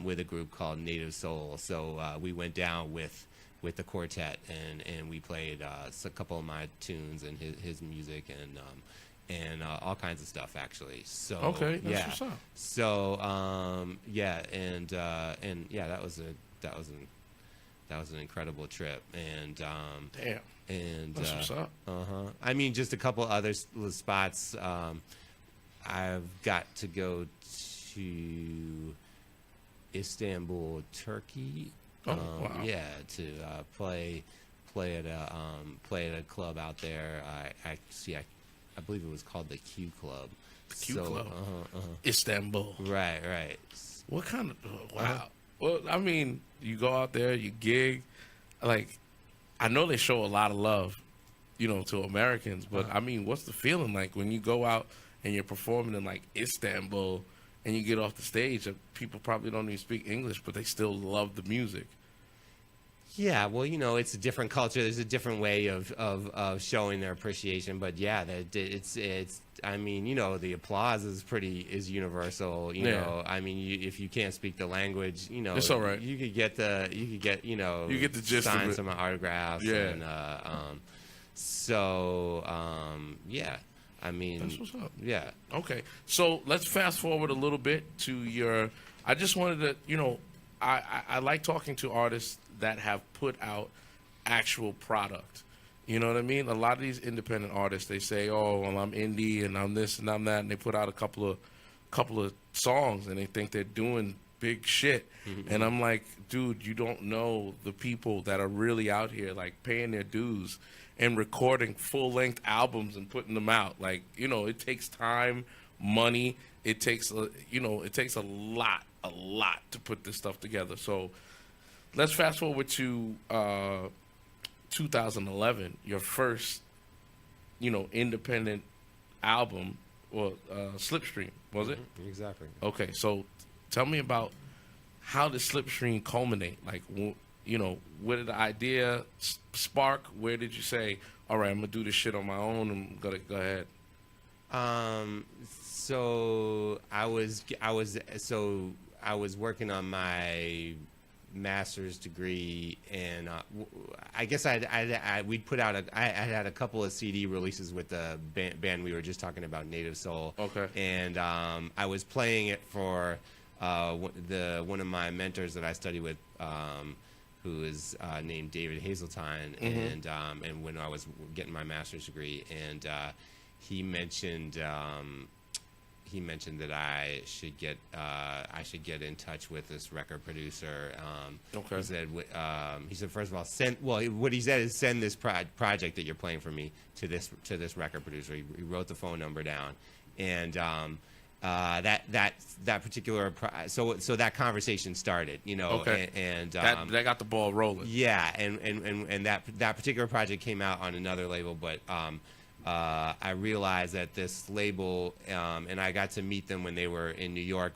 with a group called Native Soul. So we went down with the quartet, and we played a couple of my tunes and his music, and all kinds of stuff actually. So Okay, that's yeah, what's up. so yeah, and yeah, that was an incredible trip, and Damn, and that's what's up. I mean, just a couple other spots. I've got to go to Istanbul, Turkey. Oh, wow. Yeah, to play at a club out there. I believe it was called the Q Club. The Q Club. Istanbul. Right. What kind of wow? Well, I mean, you go out there, you gig. Like, I know they show a lot of love, to Americans, but I mean, what's the feeling like when you go out and you're performing in like Istanbul and you get off the stage? People probably don't even speak English, but they still love the music. Yeah, well, it's a different culture. There's a different way of showing their appreciation. But yeah, it's. I mean, the applause is universal. You know, I mean, if you can't speak the language, it's all right. You could get the you get the gist sign of it. some autographs. Yeah. And yeah. I mean, That's what's up. Yeah. Okay, so let's fast forward a little bit to your. I just wanted to, I like talking to artists that have put out actual product. You know what I mean? A lot of these independent artists, they say, "Oh, well, I'm indie and I'm this and I'm that," and they put out a couple of songs and they think they're doing big shit. Mm-hmm. And I'm like, dude, you don't know the people that are really out here, like paying their dues and recording full-length albums and putting them out. Like, it takes time, money. It takes a lot to put this stuff together. So let's fast forward to 2011, your first, independent album, or Slipstream, was it? Exactly. Okay, so tell me about how did Slipstream culminate? Like, where did the idea spark? Where did you say, all right, I'm going to do this shit on my own and go ahead? So I was working on my master's degree, and I guess we'd put out I had a couple of CD releases with the band we were just talking about, Native Soul. Okay. And I was playing it for one of my mentors that I studied with, who is named David Hazeltine, Mm-hmm. and when I was getting my master's degree, and he mentioned that I should get in touch with this record producer. Okay. He said first of all, what he said is send this project that you're playing for me to this record producer. He wrote the phone number down, and that particular so that conversation started, Okay. and that got the ball rolling. yeah, and that particular project came out on another label, but I realized that this label, and I got to meet them when they were in New York.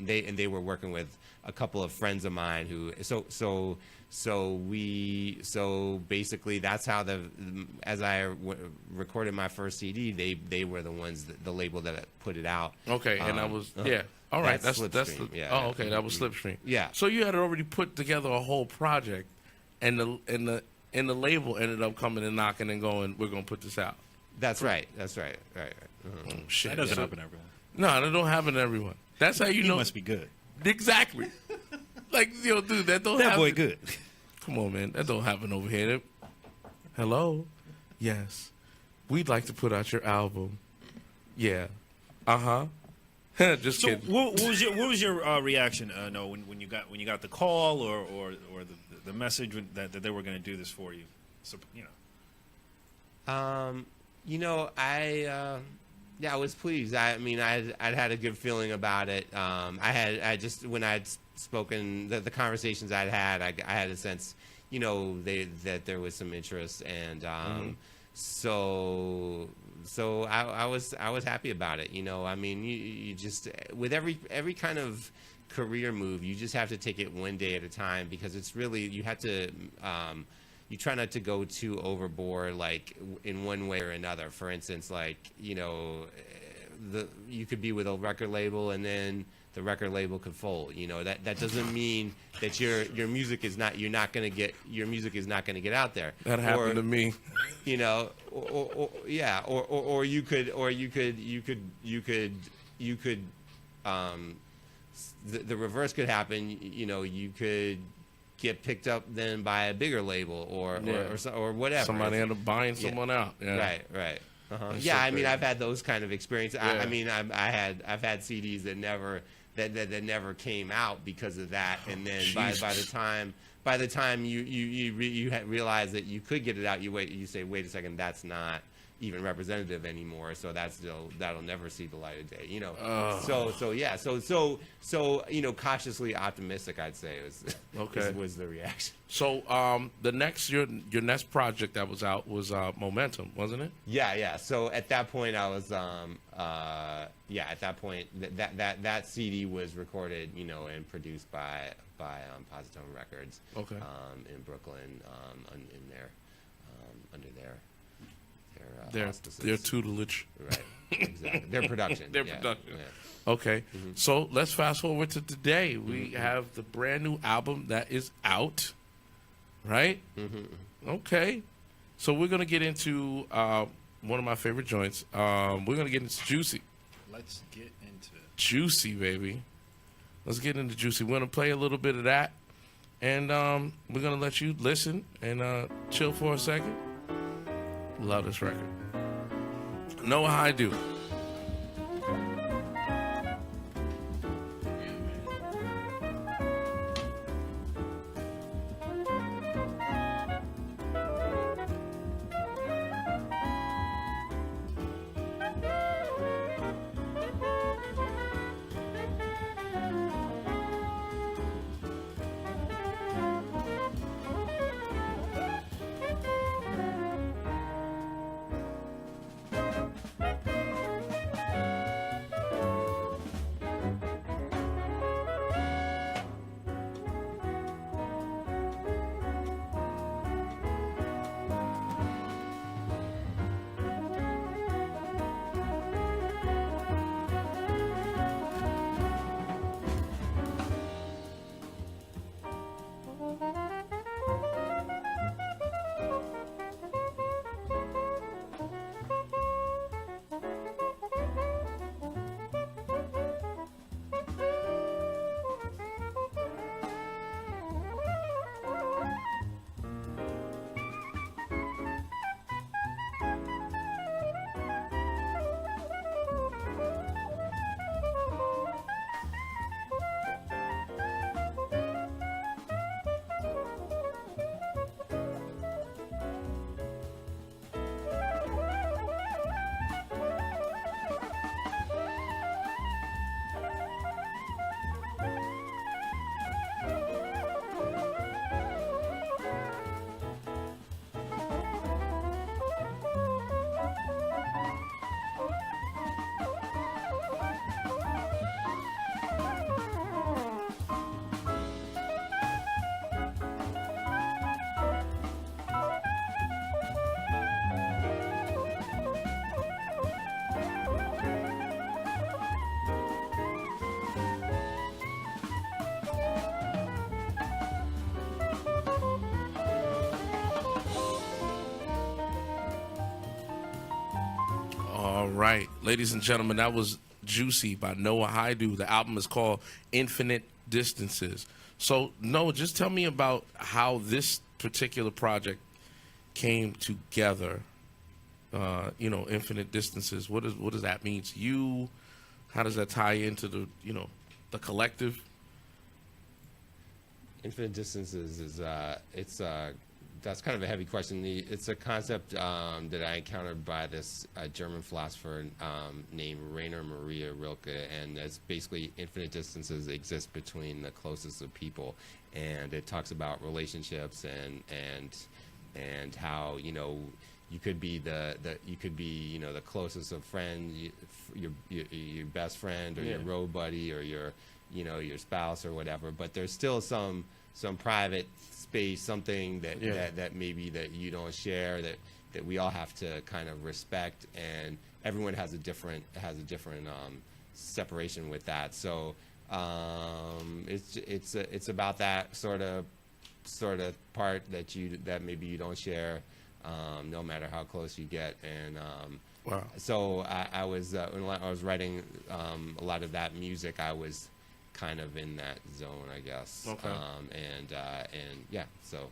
They were working with a couple of friends of mine who. So basically that's how as I recorded my first CD, they were the ones the label that put it out. Okay, and that was yeah. All right, that's Slipstream. Yeah. Oh, okay, that was Slipstream. Yeah. So you had already put together a whole project, and the label ended up coming and knocking and going, "We're gonna put this out." That's right. Right. Oh, shit, That doesn't happen to everyone. No, that don't happen to everyone. That's how you He know. must be good. Exactly. Like, dude, that don't That happen. boy good. Come on, man. That don't happen over here. Hello? Yes. We'd like to put out your album. Yeah. Uh-huh. Just So kidding. what was your reaction, Noah, when you got the call or the message that they were going to do this for you? So, I was pleased. I mean, I'd had a good feeling about it. When I'd spoken, the conversations I had a sense, that there was some interest, and so I was happy about it. I mean, you just, with every kind of career move, you just have to take it one day at a time, because it's really, you have to. You try not to go too overboard, like in one way or another. For instance, like, you could be with a record label, and then the record label could fold. You know, that doesn't mean that your music is not gonna get out there. That happened to me. You know, or you could the reverse could happen. You know, you could get picked up then by a bigger label or whatever. Somebody end up buying someone out. Yeah. Right. So I mean, crazy. I've had those kind of experiences. Yeah. I mean, I've had CDs that never came out because of that, and then by the time you realize that you could get it out, you say, wait a second, that's not even representative anymore, so that'll never see the light of day, you know. So you know, cautiously optimistic, I'd say was the reaction. So the next your next project that was out was Momentum, wasn't it? Yeah. So at that point, I was at that point that CD was recorded, you know, and produced by Positone Records, in Brooklyn, in their under their tutelage. Right. Exactly. Their production. Production. Yeah. Okay. So let's fast forward to today. We have the brand new album that is out, right? Okay. So we're gonna get into one of my favorite joints. We're gonna get into Juicy. Let's get into it. Juicy, baby. Let's get into Juicy. We're gonna play a little bit of that, and we're gonna let you listen and chill for a second. Love this record. Noah Haidu. All right, ladies and gentlemen, that was Juicy by Noah Haidu. The album is called Infinite Distances. So, Noah, just tell me about how this particular project came together. Infinite Distances. What does that mean to you? How does that tie into the collective? Infinite Distances is that's kind of a heavy question. It's a concept that I encountered by this German philosopher named Rainer Maria Rilke, and it's basically infinite distances exist between the closest of people, and it talks about relationships and how you could be the closest of friends, your best friend or your road buddy or your spouse or whatever, but there's still some private space, something that maybe that you don't share, that we all have to kind of respect, and everyone has a different separation with that. So It's about that sort of part that maybe you don't share, no matter how close you get. And Wow. so I was when I was writing a lot of that music, I was kind of in that zone, I guess. Okay. And yeah, so.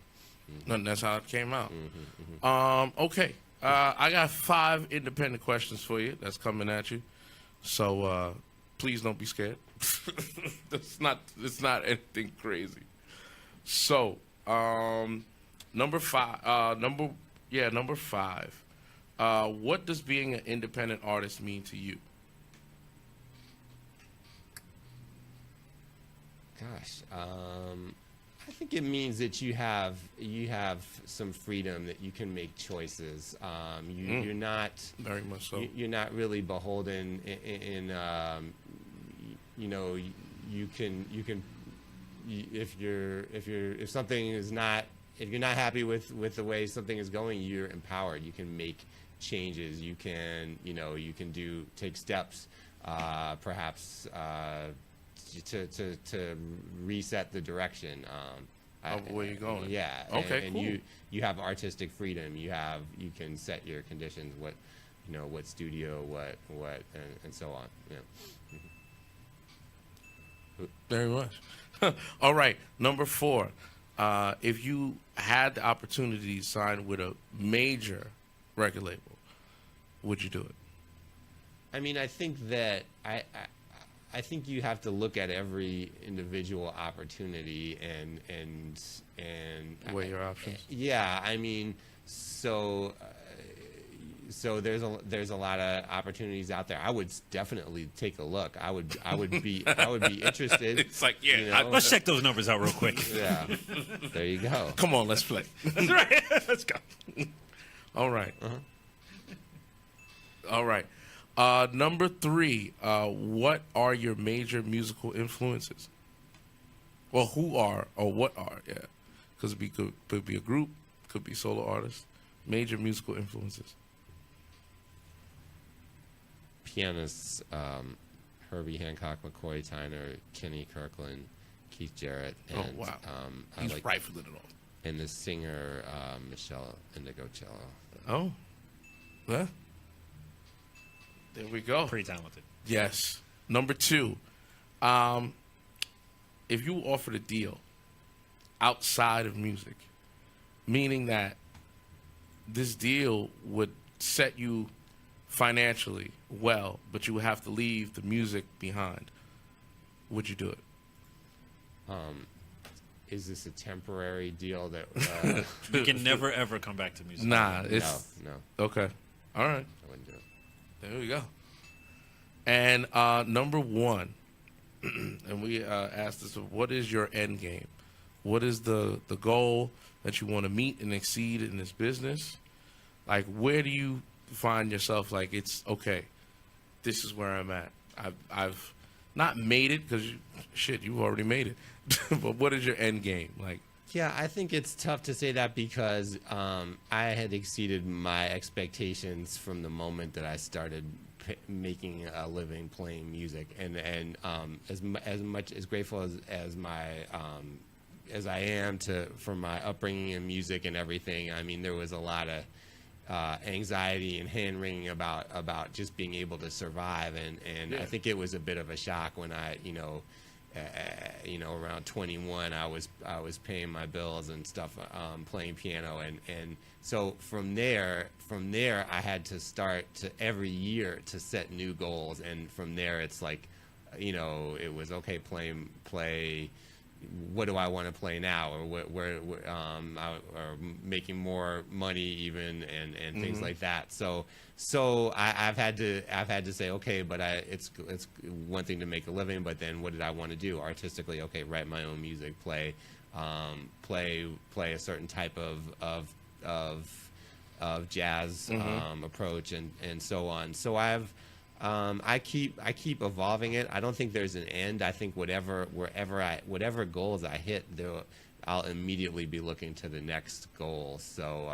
And that's how it came out. Okay. Mm-hmm. I got 5 independent questions for you that's coming at you. So please don't be scared. It's not anything crazy. So, number 5. Number 5. What does being an independent artist mean to you? Gosh, I think it means that you have some freedom, that you can make choices. You're not Very much so. You're not really beholden in you know, you can if something is not, if you're not happy with the way something is going, you're empowered. You can make changes. You can take steps, perhaps to reset the direction. Of where you're going. Yeah. Okay. And cool. you have artistic freedom. You can set your conditions. What studio, what and so on. Yeah. Very much. All right. Number 4. If you had the opportunity to sign with a major record label, would you do it? I mean, I think that I think you have to look at every individual opportunity and Weigh your options. Yeah, I mean, so there's a lot of opportunities out there. I would definitely take a look. I would be interested. It's like, yeah, you know? Let's check those numbers out real quick. Yeah, there you go. Come on, let's play. That's right. Let's go. All right. All right. Number 3. What are your major musical influences? Well, who are or what are? Yeah, because it could be a group, could be solo artists. Major musical influences. Pianists, Herbie Hancock, McCoy Tyner, Kenny Kirkland, Keith Jarrett, and Oh wow, he's rifling it off. and the singer Michelle Indigocello. Oh, yeah. There we go. Pretty talented. Yes. Number 2, if you offered a deal outside of music, meaning that this deal would set you financially well, but you would have to leave the music behind, would you do it? Is this a temporary deal that? You can never ever come back to music. Nah, it's no, okay. All right, I wouldn't do it. there we go. And number 1, and we asked this: what is your end game? What is the goal that you want to meet and exceed in this business? Like, where do you find yourself? Like, it's okay. This is where I'm at. I've not made it because you've already made it. But what is your end game? Like, Yeah, I think it's tough to say that because I had exceeded my expectations from the moment that I started making a living playing music, and as grateful as I am for my upbringing in music and everything. I mean, there was a lot of anxiety and hand wringing about just being able to survive, and Yeah. I think it was a bit of a shock when I around 21, I was paying my bills and stuff, playing piano, and so from there I had to start to every year to set new goals, and from there it's like, it was okay, play. What do I want to play now, or where or making more money even, and things like that. So I've had to say, okay, but it's one thing to make a living, but then what did I want to do artistically? Okay, write my own music, play a certain type of jazz approach, and so on. So I keep evolving it. I don't think there's an end. I think whatever goals I hit, I'll immediately be looking to the next goal. So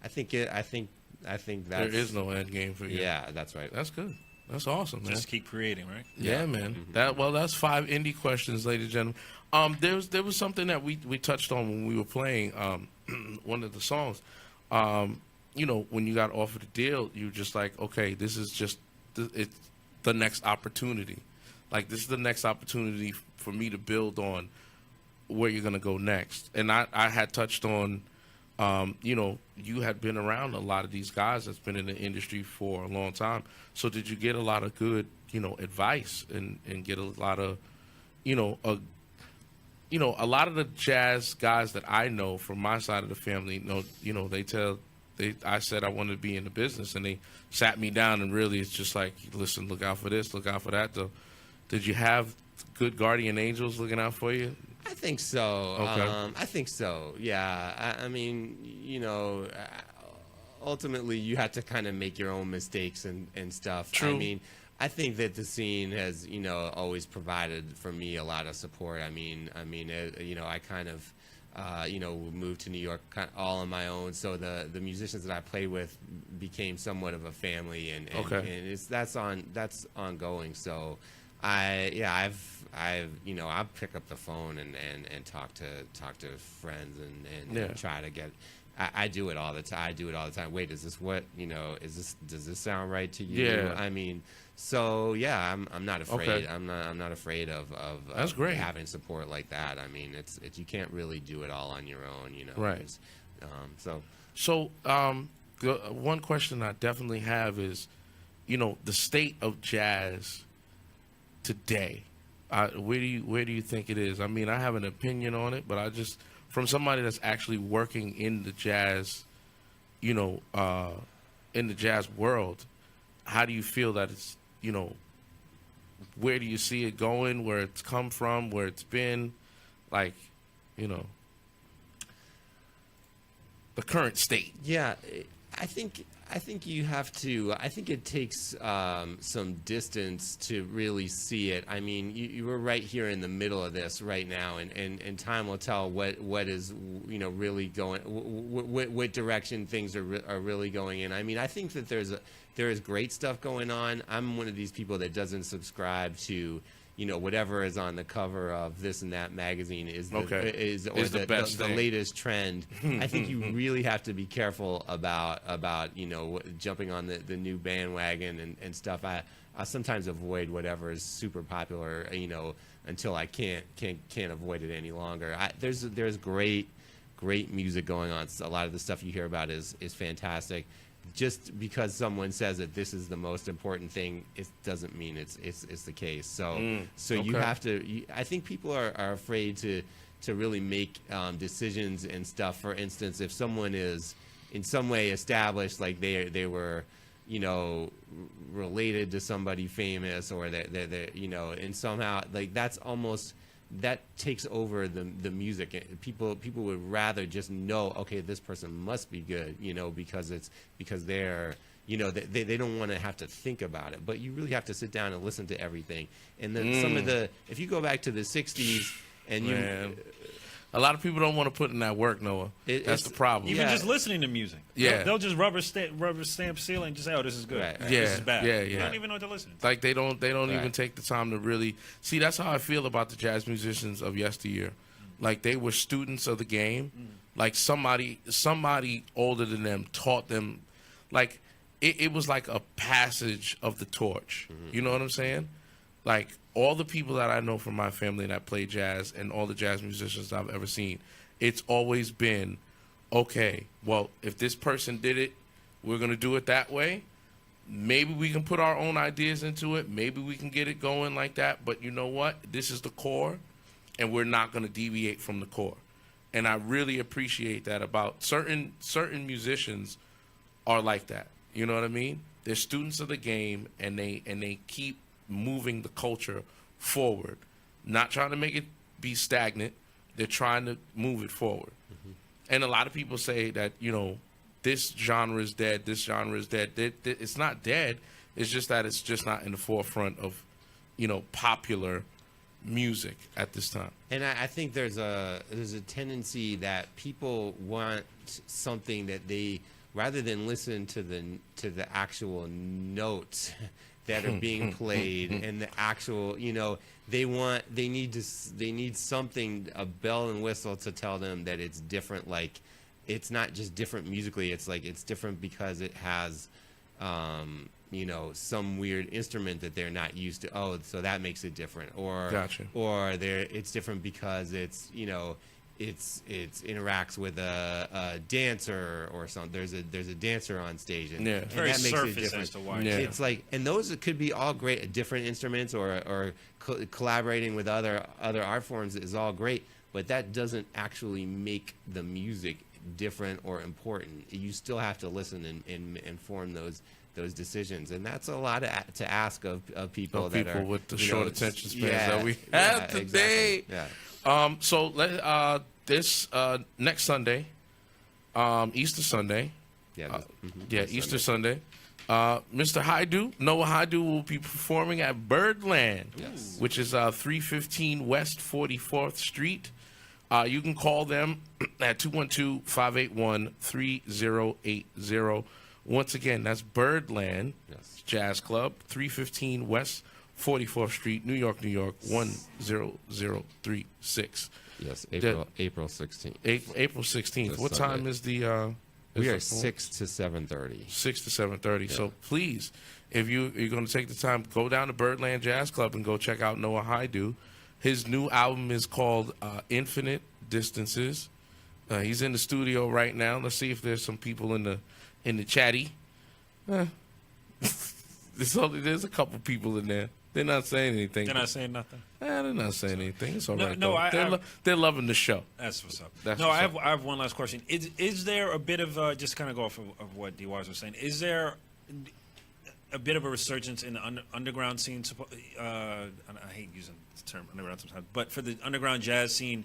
I think that's, there is no end game for you. Yeah, that's right. That's good. That's awesome, man. Just keep creating, right? Yeah, man. That's 5 indie questions, ladies and gentlemen. There was something that we touched on when we were playing one of the songs. When you got offered the deal, you were just like, okay, this is just it's the next opportunity. Like, this is the next opportunity for me to build on where you're gonna go next. And I had touched on, you had been around a lot of these guys that's been in the industry for a long time. So did you get a lot of good, advice and get a lot of, a lot of the jazz guys that I know from my side of the family, I said I wanted to be in the business, and they sat me down, and really it's just like, listen, look out for this, look out for that. Though, did you have good guardian angels looking out for you? I think so. Okay. I think so. Yeah. I mean, ultimately you have to kind of make your own mistakes and stuff. True. I mean, I think that the scene has, always provided for me a lot of support. I kind of, moved to New York all on my own. So the musicians that I played with became somewhat of a family, and that's ongoing. So I'll pick up the phone and talk to friends and try to get. I do it all the time. Wait, is this what does this sound right to you? Yeah. I mean, so yeah, I'm not afraid. Okay. I'm not afraid of That's great. having support like that. I mean, it's you can't really do it all on your own, Right. So one question I definitely have is, the state of jazz today. Where do you think it is? I mean, I have an opinion on it, but from somebody that's actually working in the jazz, in the jazz world, how do you feel that it's, where do you see it going, where it's come from, where it's been, like, the current state? Yeah, I think you have to. I think it takes some distance to really see it. I mean, you were right here in the middle of this right now, and time will tell what is really going, what direction things are really going in. I mean, I think that there is great stuff going on. I'm one of these people that doesn't subscribe to, whatever is on the cover of this and that magazine is the best, the latest trend. I think you really have to be careful about jumping on the new bandwagon and stuff. I sometimes avoid whatever is super popular, until I can't avoid it any longer. There's great music going on. A lot of the stuff you hear about is fantastic. Just because someone says that this is the most important thing, it doesn't mean it's the case. So you have to. I think people are afraid to really make decisions and stuff. For instance, if someone is in some way established, like they were, related to somebody famous, or they and somehow, like, that's almost. That takes over the music. People would rather just know, okay, this person must be good, because they're, they don't want to have to think about it. But you really have to sit down and listen to everything. And then if you go back to the 60s and a lot of people don't want to put in that work, Noah. That's the problem. Even just listening to music. Yeah. They'll just rubber stamp seal and just say, oh, this is good. Right. Yeah. This is bad. Yeah. You don't even know what they're listening to. Like, they don't even take the time to really see. That's how I feel about the jazz musicians of yesteryear. Like, they were students of the game. Like, somebody older than them taught them. Like, it was like a passage of the torch. You know what I'm saying? Like, all the people that I know from my family that play jazz and all the jazz musicians I've ever seen, it's always been, okay, well, if this person did it, we're going to do it that way. Maybe we can put our own ideas into it. Maybe we can get it going like that. But you know what? This is the core, and we're not going to deviate from the core. And I really appreciate that about certain musicians are like that. You know what I mean? They're students of the game, and they keep moving the culture forward, not trying to make it be stagnant. They're trying to move it forward. And a lot of people say that, this genre is dead, this genre is dead. It's not dead. It's just that it's just not in the forefront of, popular music at this time. And I think there's a tendency that people want something that they, rather than listen to the actual notes, that are being played, and the actual, they need something, a bell and whistle to tell them that it's different. Like, it's not just different musically. It's like it's different because it has, some weird instrument that they're not used to. Oh, so that makes it different. Or Gotcha. Or it's different because it's it's interacts with a dancer or something. There's a dancer on stage, and, Yeah. and Very that makes it surface different. as to why. Yeah. It's like, and those could be all great. Different instruments or collaborating with other art forms is all great, but that doesn't actually make the music different or important. You still have to listen and form those decisions, and that's a lot to ask of people that are with the short attention spans yeah, that we have today. Exactly. Yeah. So this next Sunday, Easter Sunday. Yeah. Easter Sunday. Mr. Haidu, Noah Haidu, will be performing at Birdland, Yes. which is 315 West 44th Street. You can call them at 212-581-3080. Once again, that's Birdland Yes. Jazz Club, 315 West 44th Street, New York, 10036. Yes. April 16th. April 16th. This What Sunday. time is the We are is the- 6 to 7:30. 6 to 7:30. Yeah. So please, if you're going to take the time, go down to Birdland Jazz Club and go check out Noah Haidu. His new album is called Infinite Distances. He's in the studio right now. Let's see if there's some people in the chatty. There's a couple people in there. They're not saying anything. They're not saying nothing. They're not saying anything. It's all right. No, though. They're loving the show. That's what's up. That's no, what's I have one last question. Is there a bit of just kind of go off of what D Wise was saying? Is there a bit of a resurgence in the underground scene? I hate using the term underground sometimes, but for the underground jazz scene,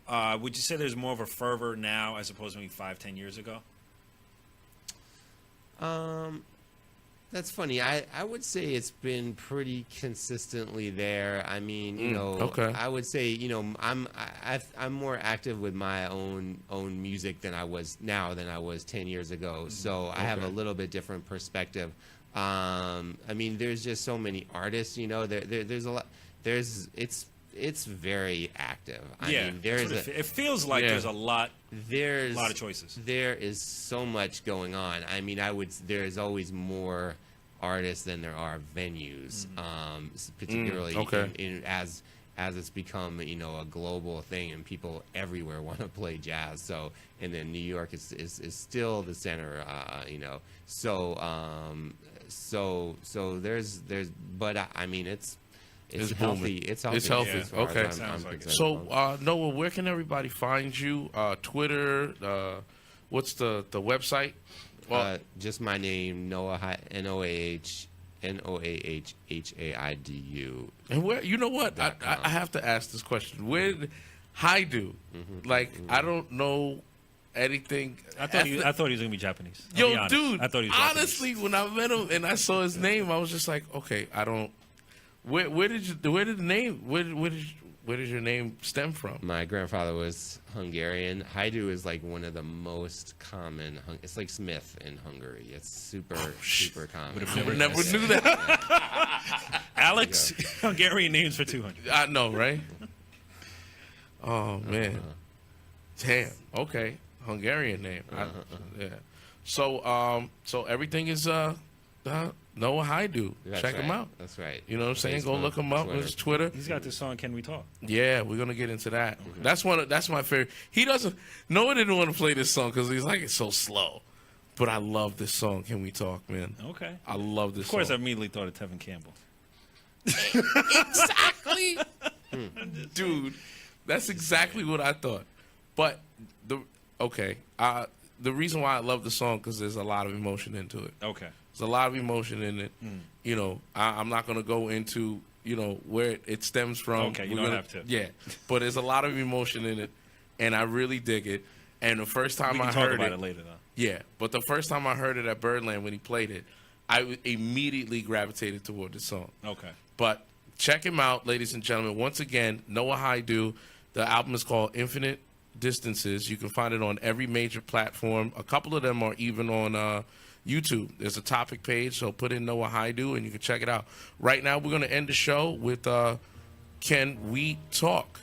would you say there's more of a fervor now as opposed to maybe 5-10 years ago? That's funny. I would say it's been pretty consistently there. I mean, okay. I would say, I'm more active with my own music than I was 10 years ago. So I have a little bit different perspective. I mean, there's just so many artists. There's a lot. It's very active. I mean, it feels like there's a lot. There's a lot of choices. There is so much going on. I mean, there's always more artists than there are venues, particularly as it's become a global thing and people everywhere want to play jazz. So, and then New York is still the center. So there's but I mean it's healthy. It's healthy. It's healthy. as far as Okay. I'm Sounds like it. concerned. So, Noah, where can everybody find you? Twitter. What's the website? Well, just my name, Noah Noahhaidu. and where? You know what? I have to ask this question. Where did Haidu? I don't know anything. I thought he was going to be Japanese. I'll be Yo, honest. dude. I thought he was honestly, when I met him and I saw his name, I was just like, okay, I don't. Where did your name stem from? My grandfather was Hungarian. Haidu is like one of the most common. It's like Smith in Hungary. It's super common. I never knew that. Alex, Hungarian names for 200. I know, right? Oh man, damn. Okay, Hungarian name. Yeah. So everything is Noah Haidu. That's Check him right. out. That's right. You know what I'm saying? Go Facebook, look him up on his Twitter. He's got this song, Can We Talk? Yeah, we're gonna get into that. That's my favorite. Noah didn't want to play this song because he's like, it's so slow. But I love this song. Can we talk, man? Okay. I love this Of course, I song. immediately thought of Tevin Campbell. Exactly. Dude, that's exactly what I thought. But the reason why I love the song because there's a lot of emotion into it. Okay. There's a lot of emotion in it. I'm not going to go into, where it stems from. Okay, you don't have to. Yeah, but there's a lot of emotion in it, and I really dig it. And the first time We can I talk heard about it later, though. yeah, but the first time I heard it at Birdland when he played it, I immediately gravitated toward the song. Okay. But check him out, ladies and gentlemen. Once again, Noah Haidu. The album is called Infinite Distances. You can find it on every major platform. A couple of them are even on YouTube. There's a topic page, so put in Noah Haidu and you can check it out. Right now, we're going to end the show with Can We Talk?